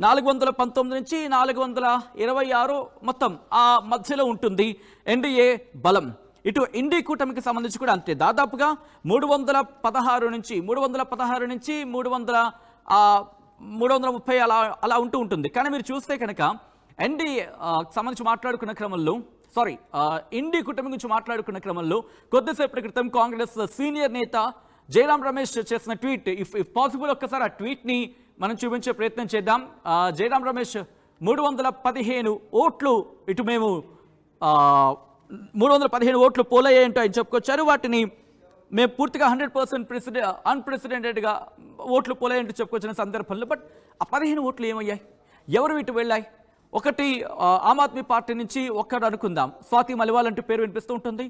419 నుంచి 426 మొత్తం ఆ మధ్యలో ఉంటుంది ఎన్డీఏ బలం. ఇటు ఇండి కూటమికి సంబంధించి కూడా అంతే, దాదాపుగా 316 నుంచి 330 అలా ఉంటుంది. కానీ మీరు చూస్తే కనుక ఎన్డీఏ సంబంధించి మాట్లాడుకున్న క్రమంలో ఇండి కూటమి గురించి మాట్లాడుకున్న క్రమంలో కొద్దిసేపటి క్రితం కాంగ్రెస్ సీనియర్ నేత జయరాం రమేష్ చేసిన ట్వీట్, ఇఫ్ పాసిబుల్ ఒక్కసారి ఆ ట్వీట్ని మనం చూపించే ప్రయత్నం చేద్దాం. జయరాం రమేష్ 315 ఓట్లు ఇటు మేము 315 ఓట్లు పోలయ్యాయంటూ ఆయన చెప్పుకొచ్చారు. వాటిని మేము పూర్తిగా 100% అన్ప్రెసిడెంటెడ్గా ఓట్లు పోలయ్యంటూ చెప్పుకొచ్చిన సందర్భంలో, బట్ ఆ 15 ఓట్లు ఏమయ్యాయి? ఎవరు ఇటు వెళ్ళాయి? ఒకటి ఆమ్ ఆద్మీ పార్టీ నుంచి ఒక్కడు అనుకుందాం, స్వాతి మలివాల్ అంటూ పేరు వినిపిస్తూ ఉంటుంది.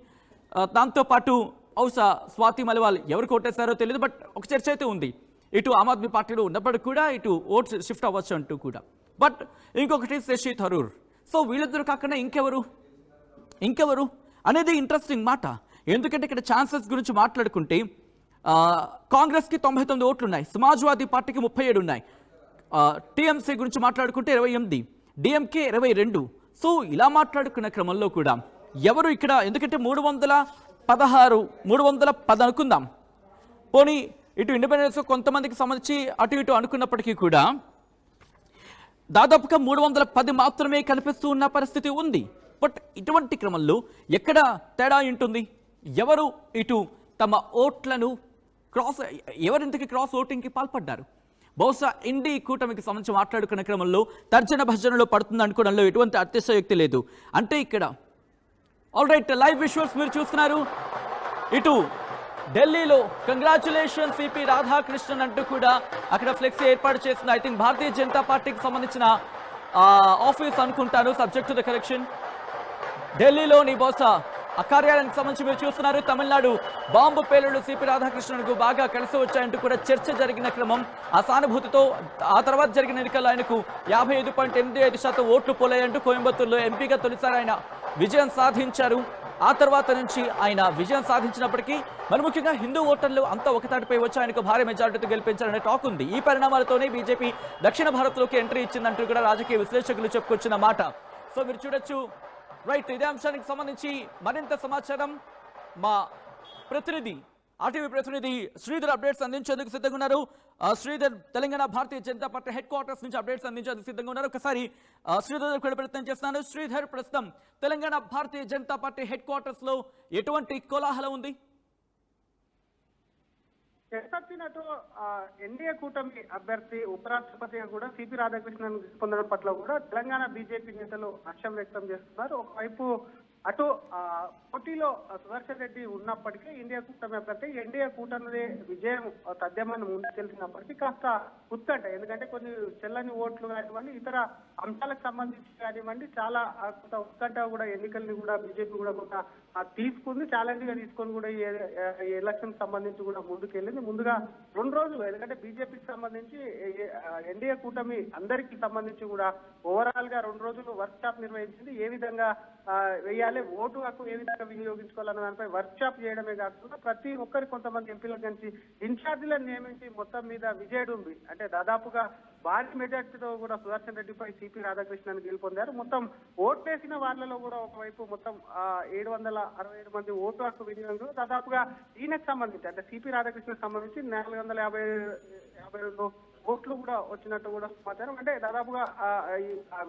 దాంతోపాటు బహుశా స్వాతి మలివాల్ ఎవరు కొట్టేశారో తెలియదు, బట్ ఒక చర్చ అయితే ఉంది. ఇటు ఆమ్ ఆద్మీ పార్టీలో ఉన్నప్పటికీ కూడా ఇటు ఓట్స్ షిఫ్ట్ అవ్వచ్చు అంటూ కూడా. బట్ ఇంకొకటి శశి థరూర్. సో వీళ్ళిద్దరు కాకుండా ఇంకెవరు అనేది ఇంట్రెస్టింగ్ మాట. ఎందుకంటే ఇక్కడ ఛాన్సెస్ గురించి మాట్లాడుకుంటే కాంగ్రెస్కి 99 ఓట్లు ఉన్నాయి, సమాజ్వాదీ పార్టీకి 37 ఉన్నాయి, టీఎంసీ గురించి మాట్లాడుకుంటే 28, డిఎంకే 22. సో ఇలా మాట్లాడుకున్న క్రమంలో కూడా ఎవరు ఇక్కడ, ఎందుకంటే 310 అనుకుందాం, పోనీ ఇటు ఇండిపెండెన్స్ కొంతమందికి సంబంధించి అటు ఇటు అనుకున్నప్పటికీ కూడా దాదాపుగా 310 మాత్రమే కనిపిస్తూ ఉన్న పరిస్థితి ఉంది. బట్ ఇటువంటి క్రమంలో ఎక్కడ తేడా ఉంటుంది? ఎవరు ఇటు తమ ఓట్లను ఎవరింతకి క్రాస్ ఓటింగ్కి పాల్పడ్డారు? బహుశా ఇండి కూటమికి సంబంధించి మాట్లాడుకున్న క్రమంలో తర్జన భజనలో పడుతుంది అనుకోవడంలో ఎటువంటి అతిశయోక్తి లేదు. అంటే ఇక్కడ ఆల్ రైట్, లైవ్ విజువల్స్ మీరు చూస్తున్నారు. ఇటు ఢిల్లీలో కంగ్రాచులేషన్ సిపి రాధాకృష్ణన్ అంటూ కూడా అక్కడ ఫ్లెక్సీ ఏర్పాటు చేసిన ఐ థింక్ భారతీయ జనతా పార్టీకి సంబంధించిన ఆఫీస్ అనుకుంటాను, సబ్జెక్ట్ టు ద కరెక్షన్. ఢిల్లీలోని బహుశా ఆ కార్యాలయానికి సంబంధించి మీరు చూస్తున్నారు. తమిళనాడు బాంబు పేలుళ్లు సిపి రాధాకృష్ణన్కు బాగా కలిసి వచ్చాయంటూ కూడా చర్చ జరిగిన క్రమం. ఆ సానుభూతితో ఆ తర్వాత జరిగిన ఎన్నికల్లో ఆయనకు 55.85% ఓట్లు పోలాయంటూ కోయంబత్తూరులో ఎంపీగా తొలిసారి ఆయన విజయం సాధించారు. ఆ తర్వాత నుంచి ఆయన విజయం సాధించినప్పటికీ మరి ముఖ్యంగా హిందూ ఓటర్లు అంతా ఒకతాటిపై వచ్చి ఆయనకు భారీ మెజారిటీతో గెలిపించారనే టాక్ ఉంది. ఈ పరిణామాలతోనే బీజేపీ దక్షిణ భారత్లోకి ఎంట్రీ ఇచ్చిందంటూ కూడా రాజకీయ విశ్లేషకులు చెప్పుకొచ్చిన మాట. సో మీరు చూడొచ్చు. రైట్, ఇదే అంశానికి సంబంధించి మరింత సమాచారం మా ప్రతినిధి ఆర్టీవీ ప్రతినిధి శ్రీధర్ అప్డేట్స్ అందించేందుకు సిద్ధంగా ఉన్నారు. Sridhar, Telangana Bharatiya Janata party head quarters నుంచి అప్డేట్స్ అందించేందుకు సిద్ధంగా ఉన్నారు. ఒకసారి శ్రీధర్ కూడా ప్రయత్నం చేస్తున్నాను. శ్రీధర్, ప్రస్తుతం Telangana Bharatiya Janata party head quarters లో ఎటువంటి కోలాహలం ఉంది? ఎస్ఆర్సీనతో ఎన్డీఏ కూటమి అభ్యర్థి ఉపరాష్ట్రపతిగా కూడా సిపి రాధాకృష్ణన్ పొందడం పట్ల కూడా తెలంగాణ బీజేపీ నేతలు హర్షం వ్యక్తం చేస్తున్నారు. ఒకవైపు అటు పోటీలో సుదర్శన్ రెడ్డి ఉన్నప్పటికీ ఇండియా కూటమి అభ్యర్థి ఎన్డీఏ కూటమి విజయం తథ్యమని ముందు తెలిసినప్పటికీ కాస్త ఉత్కంఠ, ఎందుకంటే కొన్ని చెల్లని ఓట్లు కానివ్వండి, ఇతర అంశాలకు సంబంధించి కానివ్వండి, చాలా కొంత ఉత్కంఠ కూడా ఎన్నికల్ని కూడా బీజేపీ కూడా కొంత తీసుకుంది, ఛాలెంజ్ గా తీసుకొని కూడా ఈ ఎలక్షన్ సంబంధించి కూడా ముందుకెళ్ళింది. ముందుగా 2 రోజులు, ఎందుకంటే బీజేపీకి సంబంధించి ఎన్డీఏ కూటమి అందరికీ సంబంధించి కూడా ఓవరాల్ గా 2 రోజులు వర్క్ షాప్ నిర్వహించింది. ఏ విధంగా వేయాలి, ఓటు హక్కు ఏ విధంగా వినియోగించుకోవాలన్న దానిపై వర్క్ షాప్ చేయడమే కాకుండా ప్రతి ఒక్కరి కొంతమంది ఎంపీల నుంచి ఇన్ఛార్జీలను నియమించి మొత్తం మీద విజయడుంబి అంటే దాదాపుగా భారీ మెజార్టీతో కూడా సుదర్శన్ రెడ్డిపై సిపి రాధాకృష్ణన్ గెలుపొందారు. మొత్తం ఓట్లేసిన వాళ్ళలో కూడా ఒకవైపు మొత్తం 767 మంది ఓటు హక్కు వినియోగం, దాదాపుగా ఈయనకు సంబంధించి అంటే సిపి రాధాకృష్ణకు సంబంధించి 452 ఓట్లు కూడా వచ్చినట్టు కూడా సమాచారం. అంటే దాదాపుగా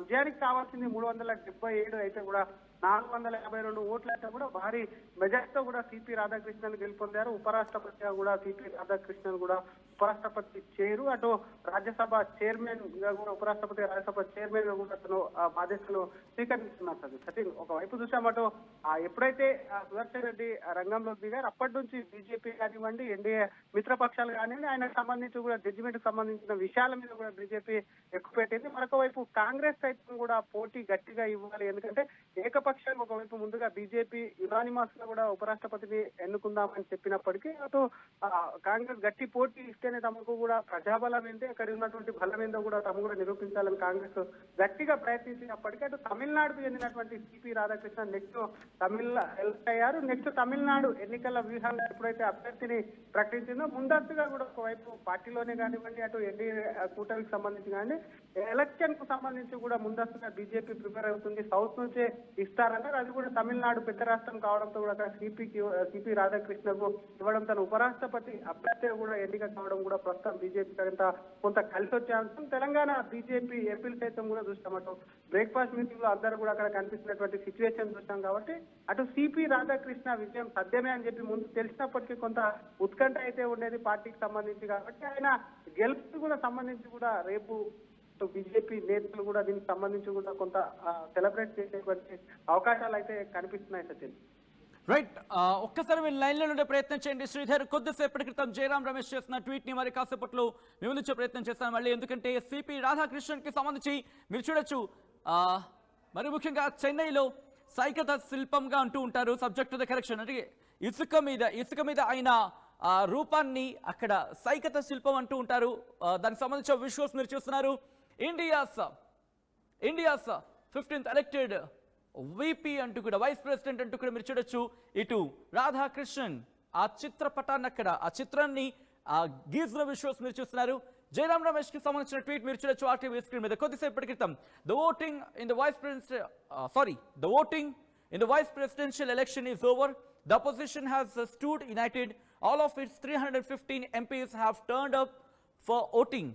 విజయానికి కావాల్సింది 377 అయితే కూడా 452 ఓట్లు అయితే కూడా భారీ మెజార్టీతో కూడా సిపి రాధాకృష్ణన్ గెలుపొందారు. ఉపరాష్ట్రపతిగా కూడా సిపి రాధాకృష్ణన్ కూడా ఉపరాష్ట్రపతి చేరు, అటు రాజ్యసభ చైర్మన్ గా కూడా ఉపరాష్ట్రపతి రాజ్యసభ చైర్మన్ గా కూడా అతను బాధ్యతలు స్వీకరిస్తున్నారు. సచిన్, ఒకవైపు చూసామటు ఎప్పుడైతే సుదర్శన్ రెడ్డి రంగంలోకి దిగారు అప్పటి నుంచి బీజేపీ కానివ్వండి, ఎన్డీఏ మిత్రపక్షాలు కానివ్వండి, ఆయనకు సంబంధించి కూడా జడ్జిమెంట్ సంబంధించిన విషయాల మీద కూడా బీజేపీ ఎక్కువ పెట్టింది. మరొక వైపు కాంగ్రెస్ సైతం కూడా పోటీ గట్టిగా ఇవ్వాలి, ఎందుకంటే ఏకపక్షంగా ఒకవైపు ముందుగా బీజేపీ యునానిమస్ గా కూడా ఉపరాష్ట్రపతిని ఎన్నుకుందామని చెప్పినప్పటికీ అటు కాంగ్రెస్ గట్టి పోటీ ఇస్తేనే తమకు కూడా ప్రజాబలం ఏంటి, అక్కడ ఉన్నటువంటి బలం ఏందో కూడా తమ కూడా నిరూపించాలని కాంగ్రెస్ గట్టిగా ప్రయత్నించినప్పటికీ అటు తమిళనాడుకు చెందినటువంటి సిపి రాధాకృష్ణ నెక్స్ట్ అయ్యారు. నెక్స్ట్ తమిళనాడు ఎన్నికల వ్యూహంగా ఎప్పుడైతే అభ్యర్థిని ప్రకటించిందో ముందస్తుగా కూడా ఒకవైపు పార్టీలోనే కానివ్వండి, అటు ఎన్డీఏ కూటమికి సంబంధించి కానీ ఎలక్షన్ కు సంబంధించి కూడా ముందస్తుగా బీజేపీ ప్రిపేర్ అవుతుంది. సౌత్ నుంచే ఇస్తారన్నారు. అది కూడా తమిళనాడు పెద్ద రాష్ట్రం కావడంతో కూడా అక్కడ సిపి రాధాకృష్ణకు ఇవ్వడం, తన ఉపరాష్ట్రపతి అభ్యర్థి కూడా ఎన్నిక కావడం కూడా ప్రస్తుతం బీజేపీ కొంత కలిసి వచ్చే అంశం. తెలంగాణ బీజేపీ ఎంపీలు సైతం కూడా చూస్తాం, అటు బ్రేక్ఫాస్ట్ మీటింగ్ లో అందరూ కూడా అక్కడ కనిపిస్తున్నటువంటి సిచ్యువేషన్ చూస్తాం. కాబట్టి అటు సిపి రాధాకృష్ణ విజయం సత్యమే అని చెప్పి ముందు తెలిసినప్పటికీ కొంత ఉత్కంఠ అయితే ఉండేది పార్టీకి సంబంధించి. కాబట్టి ఆయన గెలుపు కూడా సంబంధించి కూడా రేపు బీజేపీ నేతలు కూడా దీనికి సంబంధించి కూడా కొంత సెలబ్రేట్ చేసేటువంటి అవకాశాలు అయితే కనిపిస్తున్నాయి. సచిన్, రైట్, ఒక్కసారి మీరు లైన్లో ఉండే ప్రయత్నం చేయండి శ్రీధర్. కొద్దిసేపటి క్రితం జయరాం రమేష్ చేసిన ట్వీట్ ని మరి కాసేపట్లో మేము నుంచే ప్రయత్నం చేస్తాను మళ్ళీ, ఎందుకంటే సిపి రాధాకృష్ణన్ కి సంబంధించి మీరు చూడొచ్చు. మరి ముఖ్యంగా చెన్నైలో సైకత శిల్పంగా అంటూ ఉంటారు, సబ్జెక్ట్ టు ద కరెక్షన్, అంటే ఇసుక మీద ఆయన రూపాన్ని అక్కడ సైకత శిల్పం అంటూ ఉంటారు. దానికి సంబంధించిన విజువల్స్ మీరు చూస్తున్నారు. ఇండియాస్ 15th ఎలక్టెడ్ విపి అంటూ కూడా, వైస్ ప్రెసిడెంట్ అంటూ కూడా మీరు చూడొచ్చు. ఇటు రాధాకృష్ణన్ ఆ చిత్రపటాన్ని అక్కడ ఆ చిత్రాన్ని గీసిన విజువల్స్ మీరు చూస్తున్నారు. జయరాం రమేష్ కి సంబంధించిన ట్వీట్ మీరు చూడొచ్చు ఆర్టీవీ స్క్రీన్ మీద. కొద్దిసేపటి క్రితం the voting in the vice presidential election is over. The opposition has stood united. All of its 315 MPs have turned up for voting.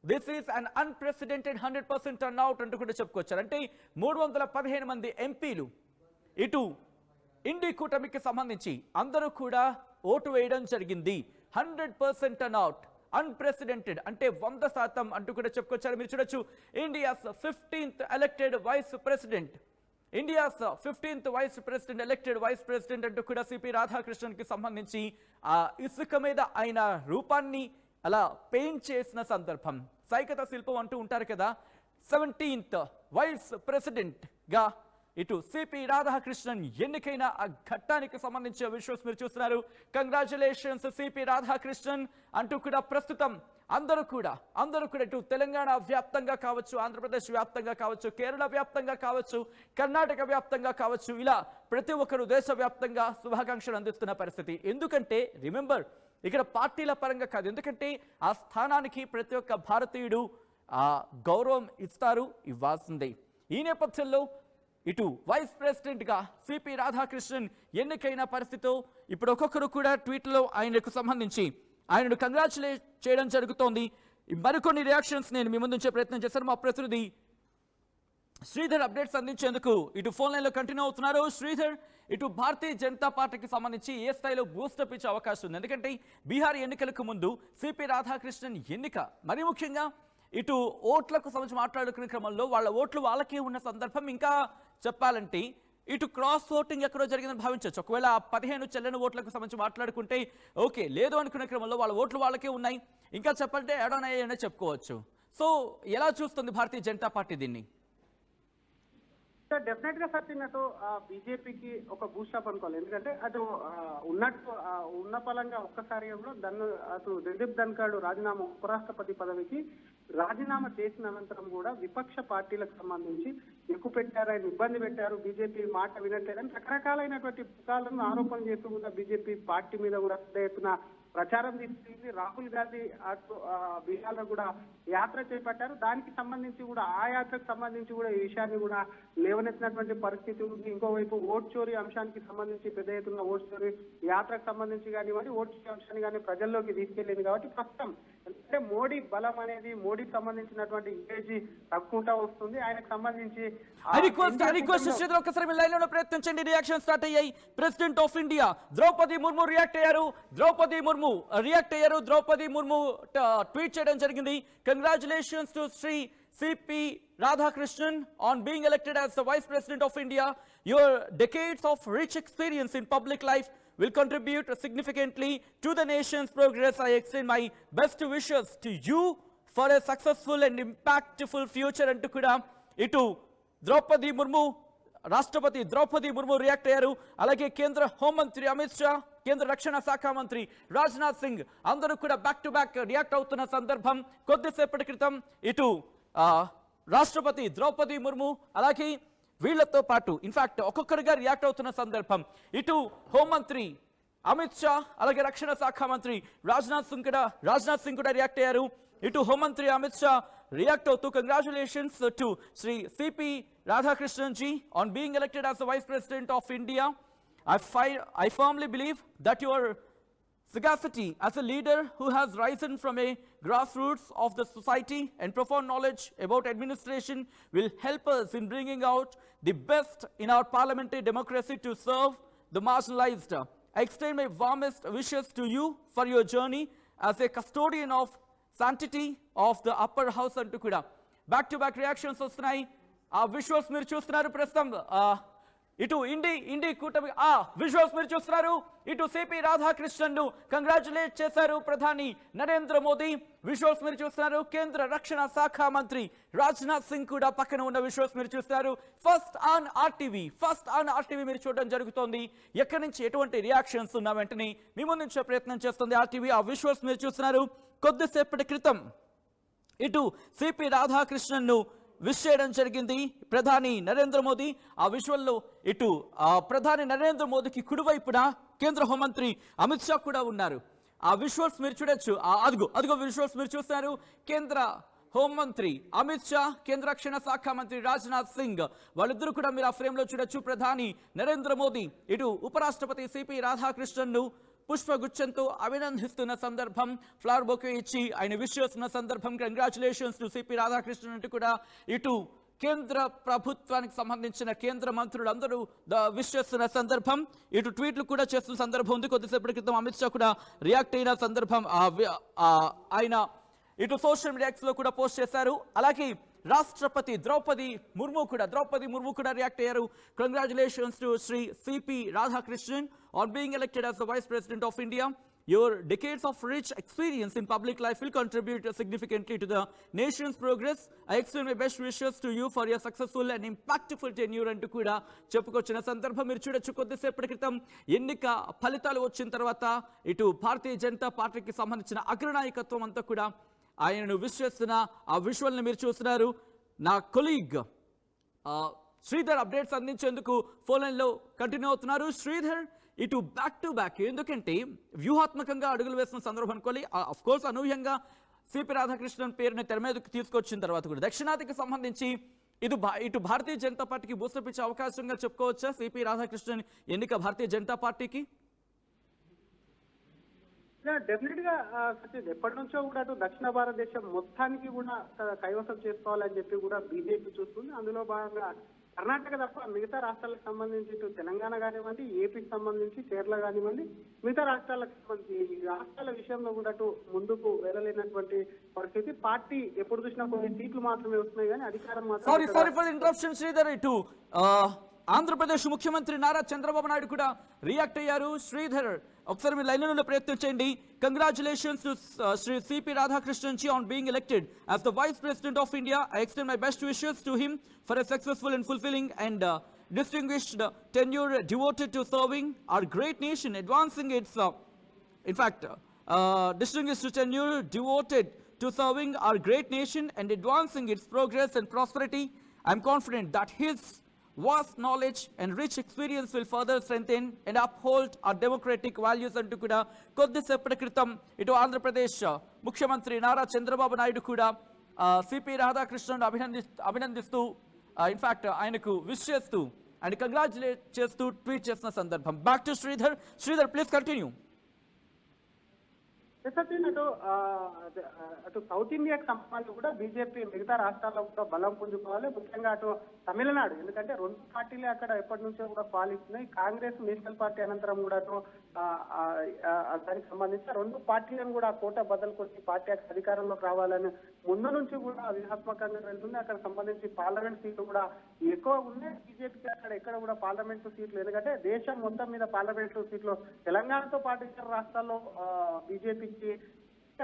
This is an unprecedented 100% turnout అంటూ కూడా చెప్పుకొచ్చారు. అంటే 315 మంది ఎంపీలు ఇటు ఇండి కూటమికి సంబంధించి అందరూ కూడా ఓటు వేయడం జరిగింది. 100% టర్నౌట్, అన్ప్రెసిడెంటెడ్, అంటే 100% అంటూ కూడా చెప్పుకొచ్చారు. మీరు చూడొచ్చు India's 15th elected vice president India's 15th vice president elected vice president అంటూ కూడా సిపి రాధాకృష్ణన్ కి సంబంధించి ఆ ఇసుక మీద ఆయన రూపాన్ని అలా పెయింట్ చేసిన సందర్భం. సైకత శిల్పం అంటూ ఉంటారు కదా. 17th వైస్ ప్రెసిడెంట్ గా ఇటు సిపి రాధాకృష్ణన్ ఎన్నికైన ఆ ఘట్టానికి సంబంధించిన విషయాలు మీరు చూస్తున్నారు. కంగ్రాచులేషన్స్ సిపి రాధాకృష్ణన్ అంటూ కూడా ప్రస్తుతం అందరూ కూడా ఇటు తెలంగాణ వ్యాప్తంగా కావచ్చు, ఆంధ్రప్రదేశ్ వ్యాప్తంగా కావచ్చు, కేరళ వ్యాప్తంగా కావచ్చు, కర్ణాటక వ్యాప్తంగా కావచ్చు, ఇలా ప్రతి ఒక్కరు దేశవ్యాప్తంగా శుభాకాంక్షలు అందిస్తున్న పరిస్థితి. ఎందుకంటే రిమెంబర్, ఇక్కడ పార్టీల పరంగా కాదు, ఎందుకంటే ఆ స్థానానికి ప్రతి ఒక్క భారతీయుడు ఆ గౌరవం ఇస్తారు, ఇవ్వాల్సిందే. ఈ నేపథ్యంలో ఇటు వైస్ ప్రెసిడెంట్గా సిపి రాధాకృష్ణన్ ఎన్నికైన పరిస్థితితో ఇప్పుడు ఒక్కొక్కరు కూడా ట్వీట్లో ఆయనకు సంబంధించి ఆయనను కంగ్రాచులేట్ చేయడం జరుగుతోంది. మరికొన్ని రియాక్షన్స్ నేను మీ ముందు ఉంచే ప్రయత్నం చేశాను. మా ప్రతినిధి శ్రీధర్ అప్డేట్స్ అందించేందుకు ఇటు ఫోన్ లైన్లో కంటిన్యూ అవుతున్నారు. శ్రీధర్, ఇటు భారతీయ జనతా పార్టీకి సంబంధించి ఏ స్థాయిలో బూస్టప్ ఇచ్చే అవకాశం ఉంది? ఎందుకంటే బీహార్ ఎన్నికలకు ముందు సిపి రాధాకృష్ణన్ ఎన్నిక, మరీ ముఖ్యంగా ఇటు ఓట్లకు సంబంధించి మాట్లాడుకునే క్రమంలో వాళ్ళ ఓట్లు వాళ్ళకే ఉన్న సందర్భం. ఇంకా చెప్పాలంటే ఇటు క్రాస్ ఓటింగ్ ఎక్కడో జరిగిందని భావించవచ్చు. ఒకవేళ 15 చెల్లని ఓట్లకు సంబంధించి మాట్లాడుకుంటే ఓకే, లేదు అనుకునే క్రమంలో వాళ్ళ ఓట్లు వాళ్ళకే ఉన్నాయి. ఇంకా చెప్పాలంటే యాడ్ అయ్యాయనే చెప్పుకోవచ్చు. సో ఎలా చూస్తుంది భారతీయ జనతా పార్టీ దీన్ని? డెఫినెట్ గా సత్యనట్టు బీజేపీకి ఒక బూస్టప్ అనుకోవాలి. ఎందుకంటే అటు ఉన్న పలంగా ఒక్కసారి అటు దిలీప్ ధన్ఖడ్ రాజీనామా ఉపరాష్ట్రపతి పదవికి రాజీనామా చేసిన అనంతరం కూడా విపక్ష పార్టీలకు సంబంధించి ఎక్కువ పెట్టారు, ఆయన ఇబ్బంది పెట్టారు, బీజేపీ మాట వినట్లేదని రకరకాలైనటువంటి పుకాలను ఆరోపణలు చేస్తూ కూడా బీజేపీ పార్టీ మీద కూడా పెద్ద ఎత్తున ప్రచారం తీసుకుంది. రాహుల్ గాంధీ అటు బీహార్లో కూడా యాత్ర చేపట్టారు. దానికి సంబంధించి కూడా ఆ యాత్రకు సంబంధించి కూడా ఈ విషయాన్ని కూడా లేవనెత్తినటువంటి పరిస్థితి ఉంది. ఇంకోవైపు ఓట్ చోరీ అంశానికి సంబంధించి పెద్ద ఎత్తున ఓట్ చోరీ యాత్రకు సంబంధించి కానివ్వండి, ఓట్ చోరీ అంశాన్ని కానీ ప్రజల్లోకి తీసుకెళ్లింది. కాబట్టి ప్రస్తుతం అంటే మోడీ బలం అనేది, మోడీకి సంబంధించినటువంటి ఇమేజ్ తక్కువ వస్తుంది. ఆయనకు సంబంధించి ఒకసారి లైన్ లో ప్రయత్నించండి. రియాక్షన్ స్టార్ట్ అయ్యాయి. President of India Droupadi Murmu react అయ్యారు. ద్రౌపది ముర్ము ట్వీట్ చేయడం జరిగింది. Congratulations to Shri CP Radhakrishnan on being elected as the Vice President of India. Your decades of rich experience in public life will contribute significantly to the nation's progress. I extend my best wishes to you for a successful and impactful future. అంటూ కూడా ఇటు ద్రౌపది ముర్ము, రాష్ట్రపతి Draupadi Murmu react అయ్యారు. అలాగే కేంద్ర హోంమంత్రి అమిత్ షా, కేంద్ర రక్షణ శాఖ మంత్రి రాజ్నాథ్ సింగ్ అందరూ కూడా బ్యాక్ టు బ్యాక్ రియాక్ట్ అవుతున్న సందర్భం. కొద్దిసేపటి క్రితం ఇటు రాష్ట్రపతి ద్రౌపది ముర్ము అలాగే వీళ్లతో పాటు ఇన్ఫాక్ట్ ఒక్కొక్కరిగా రియాక్ట్ అవుతున్న సందర్భం. ఇటు హోంమంత్రి అమిత్ షా అలాగే రక్షణ శాఖ మంత్రి రాజ్నాథ్ సింగ్ కూడా రియాక్ట్ అయ్యారు. ఇటు హోంమంత్రి అమిత్ షా రియాక్ట్ అవుతూ congratulations to Shri CP Radhakrishnan ji on being elected as the vice president of India. I firmly believe that your sagacity as a leader who has risen from a grassroots of the society and profound knowledge about administration will help us in bringing out the best in our parliamentary democracy to serve the marginalized. I extend my warmest wishes to you for your journey as a custodian of sanctity of the upper house. అంటూ కూడా back to back reactions వస్తున్నాయి. ఆ visuals మీరు చూస్తున్నారు ప్రస్తుతం. ఇటు ఇండి కూటమి visuals మీరు చూస్తున్నారు. ఇటు సిపి రాధాకృష్ణన్ ను కంగ్రాచులేట్ చేశారు ప్రధాని నరేంద్ర మోదీ. విజువల్స్ మీరు చూస్తున్నారు. కేంద్ర రక్షణ శాఖ మంత్రి రాజ్నాథ్ సింగ్ కూడా పక్కన ఉన్న విజువల్స్ మీరు చూస్తున్నారు. ఫస్ట్ ఆన్ ఆర్టీవీ మీరు చూడడం జరుగుతోంది. ఎక్కడి నుంచి ఎటువంటి రియాక్షన్స్ ఉన్న వెంటనే మీ ముందు నుంచే ప్రయత్నం చేస్తుంది ఆర్టీవీ. ఆ విజువల్స్ మీరు చూస్తున్నారు. కొద్దిసేపటి క్రితం ఇటు సిపి రాధాకృష్ణన్ ను విష్ చేయడం జరిగింది ప్రధాని నరేంద్ర మోదీ. ఆ విజువల్లో ఇటు ప్రధాని నరేంద్ర మోదీకి కుడివైపున కేంద్ర హోంమంత్రి అమిత్ షా కూడా ఉన్నారు. ఆ విజువల్స్ మీరు చూడొచ్చు. అదిగో విజువల్స్ మీరు చూస్తున్నారు. కేంద్ర హోంమంత్రి అమిత్ షా, కేంద్ర రక్షణ శాఖ మంత్రి రాజ్నాథ్ సింగ్ వాళ్ళిద్దరూ కూడా మీరు ఆ ఫ్రేమ్ లో చూడొచ్చు. ప్రధాని నరేంద్ర మోదీ ఇటు ఉపరాష్ట్రపతి సిపి రాధాకృష్ణన్ ను పుష్పగుచ్చంతో అభినందిస్తున్న సందర్భం, ఫ్లవర్ బొకే ఇచ్చి ఆయన విష్ చేస్తున్న సందర్భం. కంగ్రాచులేషన్స్ టు సిపి రాధాకృష్ణన్ అంటూ కూడా ఇటు కేంద్ర ప్రభుత్వానికి సంబంధించిన కేంద్ర మంత్రులు అందరూ విష్ చేస్తున్న సందర్భం. ఇటు ట్వీట్లు కూడా చేస్తున్న సందర్భం ఉంది. కొద్దిసేపటి క్రితం అమిత్ షా కూడా రియాక్ట్ అయిన సందర్భం ఆయన ఇటు సోషల్ మీడియాలో కూడా పోస్ట్ చేశారు. అలాగే రాష్ట్రపతి ద్రౌపది ముర్ము కూడా రియాక్ట్ అయ్యారు. Congratulations to Shri CP Radhakrishnan on being elected as the vice president of India. Your decades of rich experience in public life will contribute significantly to the nation's progress. I extend my best wishes to you for your successful and impactful tenure అంటూ కూడా చెప్పుకొచ్చిన సందర్భం మీరు చూడొచ్చు. కొద్దిసేపటి క్రితం ఎన్నిక ఫలితాలు వచ్చిన తర్వాత ఇటు భారతీయ జనతా పార్టీకి సంబంధించిన అగ్రనాయకత్వం అంతా కూడా ఆయనను విష్ చేస్తున్న ఆ విజువల్ని మీరు చూస్తున్నారు. నా కొలీగ్ శ్రీధర్ అప్డేట్స్ అందించేందుకు ఫోన్ లైన్లో కంటిన్యూ అవుతున్నారు. శ్రీధర్, ఇటు బ్యాక్ టు బ్యాక్, ఎందుకంటే వ్యూహాత్మకంగా అడుగులు వేసిన సందర్భం అనుకోవాలి. అఫ్ కోర్స్ అనూహ్యంగా సిపి రాధాకృష్ణన్ పేరుని తెర మీదకి తీసుకొచ్చిన తర్వాత కూడా దక్షిణాదికి సంబంధించి ఇటు భారతీయ జనతా పార్టీకి బూస్టప్ ఇచ్చే అవకాశంగా చెప్పుకోవచ్చా సిపి రాధాకృష్ణన్ ఎన్నిక భారతీయ జనతా పార్టీకి? డెఫినెట్ గా సచిన్ ఎప్పటి నుంచో కూడా అటు దక్షిణ భారతదేశం మొత్తానికి కూడా కైవసం చేసుకోవాలని చెప్పి కూడా బీజేపీ చూస్తుంది. అందులో భాగంగా కర్ణాటక తప్ప మిగతా రాష్ట్రాలకు సంబంధించి ఇటు తెలంగాణ కానివ్వండి, ఏపీకి సంబంధించి కేరళ కానివ్వండి, మిగతా రాష్ట్రాలకు సంబంధించి ఈ రాష్ట్రాల విషయంలో కూడా అటు ముందుకు వెళ్ళలేనటువంటి పరిస్థితి. పార్టీ ఎప్పుడు చూసినా కొన్ని సీట్లు మాత్రమే వస్తున్నాయి కానీ అధికారం మాత్రం. Sorry for interruption Sridhar. ఇటు ఆంధ్రప్రదేశ్ ముఖ్యమంత్రి నారా చంద్రబాబు నాయుడు కూడా రియాక్ట్ అయ్యారు. శ్రీధర్, ఒకసారి మీరు లైన్లో ప్రయత్నం చేయండి. Congratulations to Shri CP Radhakrishnan ji on being elected as the vice president of India. I extend my best wishes to him for a successful and fulfilling and distinguished tenure devoted to serving our great nation, advancing its distinguished tenure devoted to serving our great nation and advancing its progress and prosperity. I am confident that his vast knowledge and rich experience will further strengthen and uphold our democratic values అంటూ కూడా కొద్దిసేపటి క్రితం ఇటు ఆంధ్రప్రదేశ్ ముఖ్యమంత్రి నారా చంద్రబాబు నాయుడు కూడా CP Radhakrishnan అభినందిస్తూ in fact ఆయనకు wish చేస్తూ అండ్ కంగ్రాచులేట్ చేస్తూ ట్వీట్ చేసిన సందర్భం. Back to Sridhar. Sridhar, please continue. అటు సౌత్ ఇండియాకి సంబంధించి కూడా బీజేపీ మిగతా రాష్ట్రాల్లో కూడా బలం పుంజుకోవాలి. ముఖ్యంగా అటు తమిళనాడు, ఎందుకంటే రెండు పార్టీలే అక్కడ ఎప్పటి నుంచో కూడా పాలిస్తున్నాయి. కాంగ్రెస్ నేషనల్ పార్టీ అనంతరం కూడా అటు దానికి సంబంధించి రెండు పార్టీలను కూడా కోట బద్దలు కొట్టి పార్టీ అధికారంలోకి రావాలని ముందు నుంచి కూడా వ్యూహాత్మకంగా వెళ్తుంది. అక్కడ సంబంధించి పార్లమెంట్ సీట్లు కూడా ఎక్కువ ఉన్నాయి బీజేపీకి. అక్కడ ఎక్కడ కూడా పార్లమెంట్ సీట్లు, ఎందుకంటే దేశం మొత్తం మీద పార్లమెంట్ సీట్లు తెలంగాణతో పాటు ఇతర రాష్ట్రాల్లో బీజేపీకి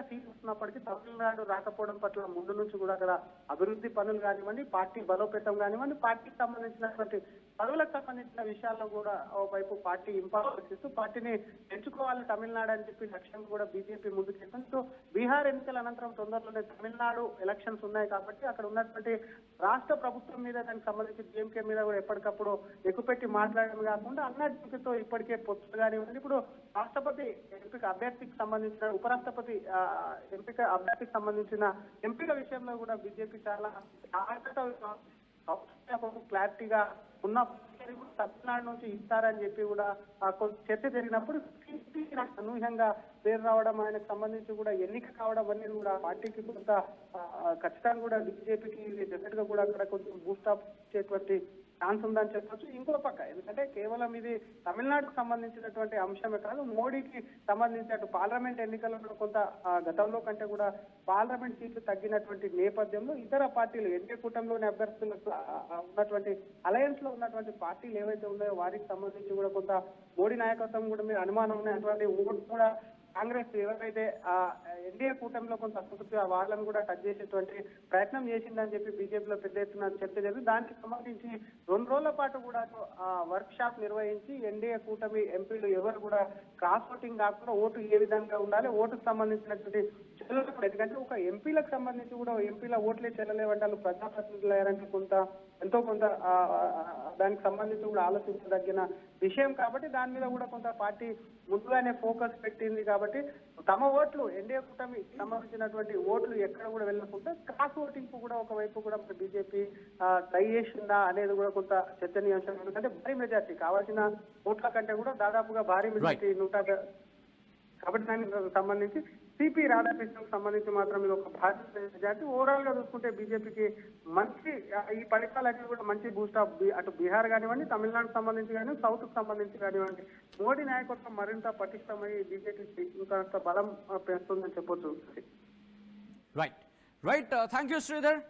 సీట్లు వస్తున్నప్పటికీ తమిళనాడు రాకపోవడం పట్ల ముందు నుంచి కూడా అక్కడ అభివృద్ధి పనులు కానివ్వండి, పార్టీ బలోపేతం కానివ్వండి, పార్టీకి సంబంధించినటువంటి పదవులకు సంబంధించిన విషయాల్లో కూడా వైపు పార్టీ ఇంపార్టెన్స్ ఇస్తూ పార్టీని ఎంచుకోవాలి తమిళనాడు అని చెప్పి లక్ష్యం కూడా బీజేపీ ముందుకెళ్తుంది. సో బీహార్ ఎన్నికల అనంతరం తొందరలోనే తమిళనాడు ఎలక్షన్స్ ఉన్నాయి కాబట్టి అక్కడ ఉన్నటువంటి రాష్ట్ర ప్రభుత్వం మీద దానికి సంబంధించి డిఎంకే మీద కూడా ఎప్పటికప్పుడు ఎక్కుపెట్టి మాట్లాడడం కాకుండా అన్నాడీఎంకేతో ఇప్పటికే పొత్తు కానివ్వండి, ఇప్పుడు రాష్ట్రపతి ఎంపిక అభ్యర్థికి సంబంధించిన ఉపరాష్ట్రపతి ఎంపిక అభ్యర్థికి సంబంధించిన ఎంపిక విషయంలో కూడా బీజేపీ చాలా క్లారిటీగా ఉన్న తమిళనాడు నుంచి ఇస్తారని చెప్పి కూడా చర్చ జరిగినప్పుడు అనూహ్యంగా పేరు రావడం, ఆయనకు సంబంధించి కూడా ఎన్నిక కావడం అనేది కూడా పార్టీకి కొంత ఖచ్చితంగా కూడా బీజేపీకి డెఫినెట్ గా కూడా అక్కడ కొంచెం బూస్టప్ ఇచ్చేటువంటి ఛాన్స్ ఉందని చెప్పొచ్చు. ఇంకో పక్క ఎందుకంటే కేవలం ఇది తమిళనాడుకు సంబంధించినటువంటి అంశమే కాదు, మోడీకి సంబంధించి అటు పార్లమెంట్ ఎన్నికల్లో కొంత గతంలో కంటే కూడా పార్లమెంట్ సీట్లు తగ్గినటువంటి నేపథ్యంలో ఇతర పార్టీలు ఎన్డీఏ కూటమిలోని అభ్యర్థులకు ఉన్నటువంటి అలయన్స్ లో ఉన్నటువంటి పార్టీలు ఏవైతే ఉన్నాయో వారికి సంబంధించి కూడా కొంత మోడీ నాయకత్వం కూడా మీద అనుమానం ఉన్నాయి. అటువంటి ఓటు కూడా కాంగ్రెస్ ఎవరైతే ఎన్డీఏ కూటమిలో కొంత అసంతృప్తి వాళ్ళని కూడా టచ్ చేసేటువంటి ప్రయత్నం చేసిందని చెప్పి బీజేపీలో పెద్ద ఎత్తున చర్చ జరిగింది. దానికి సంబంధించి 2 రోజుల పాటు కూడా వర్క్ షాప్ నిర్వహించి ఎన్డీఏ కూటమి ఎంపీలు ఎవరు కూడా క్రాస్ ఓటింగ్ కాకుండా ఓటు ఏ విధంగా ఉండాలి, ఓటుకు సంబంధించినటువంటి చెల్లెలు కూడా, ఎందుకంటే ఒక ఎంపీలకు సంబంధించి కూడా ఎంపీల ఓట్లే చెల్లలేవంటే వాళ్ళు ప్రజాప్రతినిధులు అయ్యారంటే ఎంతో కొంత దానికి సంబంధించి కూడా ఆలోచించదగిన విషయం కాబట్టి దాని మీద కూడా కొంత పార్టీ ముందుగానే ఫోకస్ పెట్టింది. కాబట్టి తమ ఓట్లు ఎన్డీఏ కూటమి సంబంధించినటువంటి ఓట్లు ఎక్కడ కూడా వెళ్ళకుండా క్రాస్ ఓటింగ్ కూడా ఒకవైపు కూడా బీజేపీ ట్రై చేసిందా అనేది కూడా కొంత చర్చనీయాంశం. ఎందుకంటే భారీ మెజార్టీ కావాల్సిన ఓట్ల కంటే కూడా దాదాపుగా భారీ మెజార్టీ 100 కాబట్టి దానికి సంబంధించి సిపి రాధాకృష్ణకు సంబంధించి మాత్రం ఇది ఒక భారీ మెజార్టీ. ఓవరాల్ గా చూసుకుంటే బీజేపీకి మంచి ఈ ఫలితాలన్నీ కూడా మంచి బూస్ట్ ఆఫ్ అటు బీహార్ కానివ్వండి, తమిళనాడుకు సంబంధించి కానీ, సౌత్ కు సంబంధించి కానివ్వండి, మోడీ నాయకత్వం మరింత పటిష్టమై బీజేపీ ఇంకా బలం పెంచుతుందని చెప్పొచ్చు. రైట్. Thank you Sridhar.